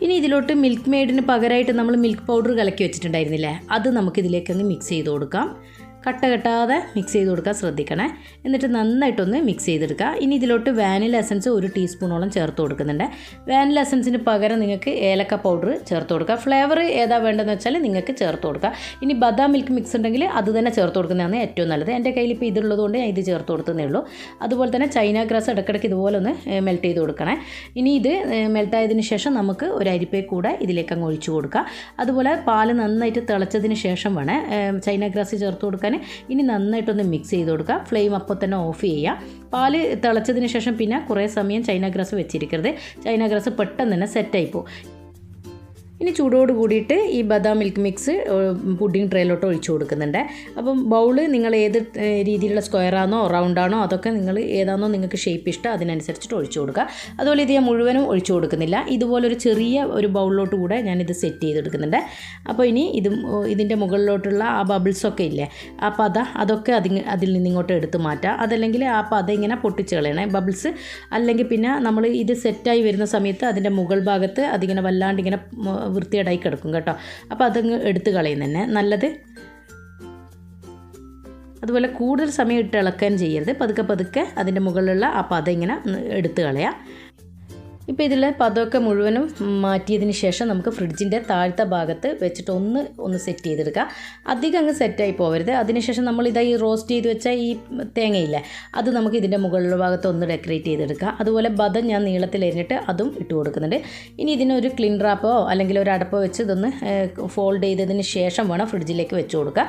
ഇനി ഇതിലോട്ട് മിൽക്ക് മെയ്ഡിന് പകരമായിട്ട് നമ്മൾ മിൽക്ക് പൗഡർ കലക്കി വെച്ചിട്ടുണ്ടായിരുന്നില്ലേ, അത് നമുക്കിതിലേക്ക് അങ്ങ് മിക്സ് ചെയ്ത് കൊടുക്കാം. കട്ട കെട്ടാതെ മിക്സ് ചെയ്ത് കൊടുക്കാൻ ശ്രദ്ധിക്കണേ. എന്നിട്ട് നന്നായിട്ടൊന്ന് മിക്സ് ചെയ്തെടുക്കുക. ഇനി ഇതിലോട്ട് വാനില എസൻസ് 1 ടീസ്പൂണോളം ചേർത്ത് കൊടുക്കുന്നുണ്ട്. വാനില എസൻസിന് പകരം നിങ്ങൾക്ക് ഏലക്ക പൗഡർ ചേർത്ത് കൊടുക്കുക. ഫ്ലേവർ ഏതാ വേണ്ടതെന്ന് വെച്ചാൽ നിങ്ങൾക്ക് ചേർത്ത് കൊടുക്കുക. ഇനി ബദാം മിൽക്ക് മിക്സ് ഉണ്ടെങ്കിൽ അത് തന്നെ ചേർത്ത് കൊടുക്കുന്നതാണ് ഏറ്റവും നല്ലത്. എൻ്റെ കയ്യിൽ ഇപ്പോൾ ഇതുള്ളതുകൊണ്ട് ഞാൻ ഇത് ചേർത്ത് കൊടുത്തതേ ഉള്ളൂ. അതുപോലെ തന്നെ ചൈന ഗ്രാസ് ഇടയ്ക്കിടയ്ക്ക് ഇതുപോലെ ഒന്ന് മെൽറ്റ് ചെയ്ത് കൊടുക്കണേ. ഇനി ഇത് മെൽറ്റായതിന് ശേഷം നമുക്ക് ഒരു അരിപ്പേ കൂടെ ഇതിലേക്ക് അങ്ങ് ഒഴിച്ചു കൊടുക്കുക. അതുപോലെ പാല് നന്നായിട്ട് തിളച്ചതിന് ശേഷം വേണേ ചൈന ഗ്രാസ് ചേർത്ത് കൊടുക്കാൻ. ഇനി നന്നായിട്ടൊന്ന് മിക്സ് ചെയ്ത് കൊടുക്കുക. ഫ്ലെയിം അപ്പോൾ തന്നെ ഓഫ് ചെയ്യുക. പാല് തിളച്ചതിന് ശേഷം പിന്നെ കുറേ സമയം ചൈന ഗ്രാസ് വെച്ചിരിക്കരുത്. ചൈന ഗ്രാസ് പെട്ടെന്ന് തന്നെ സെറ്റായി പോകും. ഇനി ചൂടോട് കൂടിയിട്ട് ഈ ബദാം മിൽക്ക് മിക്സ് പുഡിംഗ് ട്രേയിലോട്ട് ഒഴിച്ചു കൊടുക്കുന്നുണ്ട്. അപ്പം ബൗള് നിങ്ങൾ ഏത് രീതിയിലുള്ള സ്ക്വയറാണോ റൗണ്ടാണോ അതൊക്കെ നിങ്ങൾ ഏതാണോ നിങ്ങൾക്ക് ഷേപ്പ് ഇഷ്ടം അതിനനുസരിച്ചിട്ട് ഒഴിച്ചു കൊടുക്കുക. അതുപോലെ ഇത് ഞാൻ മുഴുവനും ഒഴിച്ചു കൊടുക്കുന്നില്ല. ഇതുപോലൊരു ചെറിയ ഒരു ബൗളിലോട്ട് കൂടെ ഞാനിത് സെറ്റ് ചെയ്തെടുക്കുന്നുണ്ട്. അപ്പോൾ ഇനി ഇതിൻ്റെ മുകളിലോട്ടുള്ള ആ ബബിൾസൊക്കെ ഇല്ലേ, ആ പത അതൊക്കെ അതിൽ നിന്ന് ഇങ്ങോട്ട് എടുത്ത് മാറ്റാം. അതല്ലെങ്കിൽ ആ പത ഇങ്ങനെ പൊട്ടിച്ച് കളയണേ ബബിൾസ്. അല്ലെങ്കിൽ പിന്നെ നമ്മൾ ഇത് സെറ്റായി വരുന്ന സമയത്ത് അതിൻ്റെ മുകൾ ഭാഗത്ത് അതിങ്ങനെ വല്ലാണ്ട് ഇങ്ങനെ വൃത്തികേടായി കിടക്കും കേട്ടോ. അപ്പോൾ അതങ്ങ് എടുത്ത് കളയുന്നത് തന്നെ നല്ലത്. അതുപോലെ കൂടുതൽ സമയം ഇട്ട് ഇളക്കാൻ ചെയ്യരുത്. പതുക്കെ പതുക്കെ അതിൻ്റെ മുകളിലുള്ള ആ പത ഇങ്ങനെ എടുത്ത് കളയാം. ഇപ്പോൾ ഇതിൽ പദമൊക്കെ മുഴുവനും മാറ്റിയതിന് ശേഷം നമുക്ക് ഫ്രിഡ്ജിൻ്റെ താഴത്തെ ഭാഗത്ത് വെച്ചിട്ട് ഒന്ന് സെറ്റ് ചെയ്തെടുക്കുക. അധികം അങ്ങ് സെറ്റായി പോകരുത്. അതിനുശേഷം നമ്മളിതാ ഈ റോസ്റ്റ് ചെയ്ത് വെച്ച ഈ തേങ്ങയില്ലേ, അത് നമുക്ക് ഇതിൻ്റെ മുകളിലുള്ള ഭാഗത്ത് ഒന്ന് ഡെക്കറേറ്റ് ചെയ്തെടുക്കുക. അതുപോലെ ബദം ഞാൻ നീളത്തിൽ എരിഞ്ഞിട്ട് അതും ഇട്ട് കൊടുക്കുന്നുണ്ട്. ഇനി ഇതിനൊരു ക്ലീൻ റാപ്പോ അല്ലെങ്കിൽ ഒരു അടപ്പോ വെച്ച് ഇതൊന്ന് ഫോൾഡ് ചെയ്തതിന് ശേഷം വേണം ഫ്രിഡ്ജിലേക്ക് വെച്ച് കൊടുക്കുക.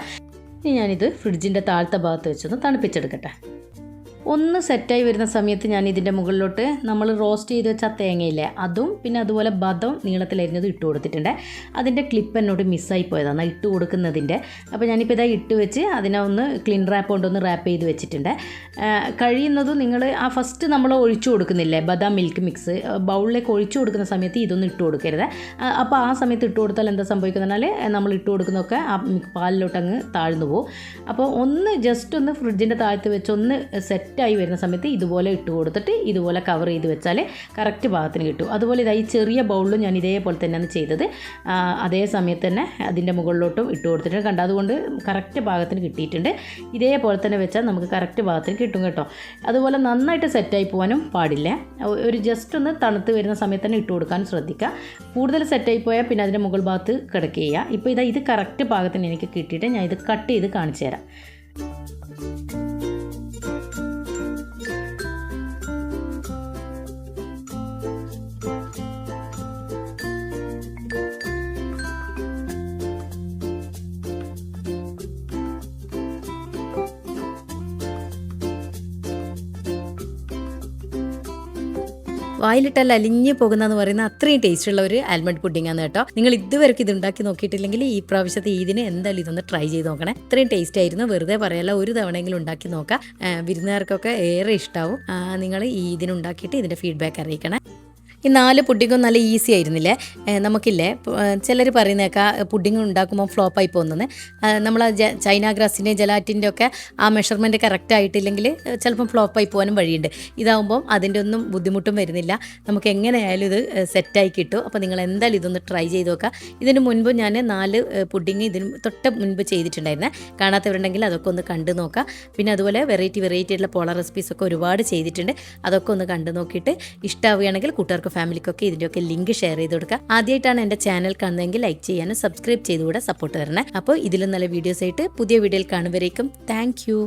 ഇനി ഞാനിത് ഫ്രിഡ്ജിൻ്റെ താഴത്തെ ഭാഗത്ത് വെച്ചൊന്ന് തണുപ്പിച്ചെടുക്കട്ടെ. ഒന്ന് സെറ്റായി വരുന്ന സമയത്ത് ഞാൻ ഇതിൻ്റെ മുകളിലോട്ട് നമ്മൾ റോസ്റ്റ് ചെയ്ത് വെച്ച തേങ്ങയില്ലേ അതും പിന്നെ അതുപോലെ ബദം നീളത്തിലരിഞ്ഞത് ഇട്ട് കൊടുത്തിട്ടുണ്ട്. അതിൻ്റെ ക്ലിപ്പ് എന്നോട് മിസ്സായി പോയതാണ് ഇട്ട് കൊടുക്കുന്നതിൻ്റെ. അപ്പോൾ ഞാനിപ്പോൾ ഇതാ ഇട്ട് വെച്ച് അതിനെ ഒന്ന് ക്ലീൻ റാപ്പ് കൊണ്ടൊന്ന് റാപ്പ് ചെയ്ത് വെച്ചിട്ടുണ്ട്. കഴിയുന്നതും നിങ്ങൾ ആ ഫസ്റ്റ് നമ്മൾ ഒഴിച്ചു കൊടുക്കുന്നില്ലേ ബദാം മിൽക്ക് മിക്സ്, ബൗളിലേക്ക് ഒഴിച്ചു കൊടുക്കുന്ന സമയത്ത് ഇതൊന്നും ഇട്ട് കൊടുക്കരുത്. അപ്പോൾ ആ സമയത്ത് ഇട്ട് കൊടുത്താൽ എന്താ സംഭവിക്കുന്നതെന്നാൽ നമ്മൾ ഇട്ട് കൊടുക്കുന്നതൊക്കെ ആ പാലിലോട്ട് അങ്ങ് താഴ്ന്നു പോകും. അപ്പോൾ ഒന്ന് ജസ്റ്റ് ഒന്ന് ഫ്രിഡ്ജിൻ്റെ താഴത്ത് വെച്ച് ഒന്ന് സെറ്റായി വരുന്ന സമയത്ത് ഇതുപോലെ ഇട്ട് കൊടുത്തിട്ട് ഇതുപോലെ കവർ ചെയ്ത് വെച്ചാൽ കറക്റ്റ് ഭാഗത്തിന് കിട്ടും. അതുപോലെ ഇതായി ചെറിയ ബൗളിലും ഞാൻ ഇതേപോലെ തന്നെയാണ് ചെയ്തത്. അതേ സമയത്ത് തന്നെ അതിൻ്റെ മുകളിലോട്ടും ഇട്ട് കൊടുത്തിട്ടുണ്ട്. കണ്ട അതുകൊണ്ട് കറക്റ്റ് ഭാഗത്തിന് കിട്ടിയിട്ടുണ്ട്. ഇതേപോലെ തന്നെ വെച്ചാൽ നമുക്ക് കറക്റ്റ് ഭാഗത്തിന് കിട്ടും കേട്ടോ. അതുപോലെ നന്നായിട്ട് സെറ്റായി പോകാനും പാടില്ല. ഒരു ജസ്റ്റ് ഒന്ന് തണുത്ത് വരുന്ന സമയത്ത് തന്നെ ഇട്ട് കൊടുക്കാനും ശ്രദ്ധിക്കുക. കൂടുതൽ സെറ്റായി പോയാൽ പിന്നെ അതിൻ്റെ മുകൾ ഭാഗത്ത് കിടക്കുക. ഇപ്പോൾ ഇത് കറക്റ്റ് ഭാഗത്തിന് എനിക്ക് കിട്ടിയിട്ട് ഞാൻ ഇത് കട്ട് ചെയ്ത് കാണിച്ചു തരാം. വായിലിട്ടല്ല അലിഞ്ഞ് പോകുന്നതെന്ന് പറയുന്ന അത്രയും ടേസ്റ്റുള്ള ഒരു ആൽമണ്ട് പുഡിംഗാണ് കേട്ടോ. നിങ്ങൾ ഇതുവരെ ഇത് ഉണ്ടാക്കി നോക്കിയിട്ടില്ലെങ്കിൽ ഈ പ്രാവശ്യത്തെ ഈദിന് എന്തായാലും ഇതൊന്ന് ട്രൈ ചെയ്ത് നോക്കണേ. ഇത്രയും ടേസ്റ്റ് ആയിരുന്നു. വെറുതെ പറയല്ല, ഒരു തവണയെങ്കിലും ഉണ്ടാക്കി നോക്കാം. വിരുന്നുകാർക്കൊക്കെ ഏറെ ഇഷ്ടാവും. നിങ്ങൾ ഈ ഇതിന് ഉണ്ടാക്കിയിട്ട് ഇതിൻ്റെ ഫീഡ്ബാക്ക് അറിയിക്കണേ. ഈ 4 പുഡിങ്ങും നല്ല ഈസി ആയിരുന്നില്ലേ. നമുക്കില്ലേ ചിലർ പറയുന്നേക്കാം പുഡിങ് ഉണ്ടാക്കുമ്പോൾ ഫ്ലോപ്പായി പോകുന്നത്. നമ്മൾ ചൈന ഗ്രാസിൻ്റെ ജലാറ്റിൻ്റെ ഒക്കെ ആ മെഷർമെൻറ്റ് കറക്റ്റ് ആയിട്ടില്ലെങ്കിൽ ചിലപ്പം ഫ്ലോപ്പായി പോകാനും വഴിയുണ്ട്. ഇതാകുമ്പം അതിൻ്റെ ഒന്നും ബുദ്ധിമുട്ടും വരുന്നില്ല. നമുക്ക് എങ്ങനെയായാലും ഇത് സെറ്റായി കിട്ടും. അപ്പോൾ നിങ്ങൾ എന്തായാലും ഇതൊന്ന് ട്രൈ ചെയ്ത് നോക്കുക. ഇതിന് മുൻപ് ഞാൻ 4 പുഡിങ് ഇതിന് തൊട്ട് മുൻപ് ചെയ്തിട്ടുണ്ടായിരുന്നേ. കാണാത്തവരുണ്ടെങ്കിൽ അതൊക്കെ ഒന്ന് കണ്ടു നോക്കുക. പിന്നെ അതുപോലെ വെറൈറ്റി ആയിട്ടുള്ള പോള റെസിപ്പീസൊക്കെ ഒരുപാട് ചെയ്തിട്ടുണ്ട്. അതൊക്കെ ഒന്ന് കണ്ടു നോക്കിയിട്ട് ഇഷ്ടമാവുകയാണെങ്കിൽ കൂട്ടുകാർക്ക് ഫാമിലിക്കൊക്കെ ഇതിൻ്റെയൊക്കെ ലിങ്ക് ഷെയർ ചെയ്ത് കൊടുക്കുക. ആദ്യമായിട്ടാണ് എൻ്റെ ചാനൽ കാണുന്നതെങ്കിൽ ലൈക്ക് ചെയ്യാനും സബ്സ്ക്രൈബ് ചെയ്തുകൂടെ സപ്പോർട്ട് തരണേ. അപ്പോൾ ഇതിലും നല്ല വീഡിയോസ് ആയിട്ട് പുതിയ വീഡിയോയിൽ കാണുമ്പോഴേക്കും താങ്ക് യു.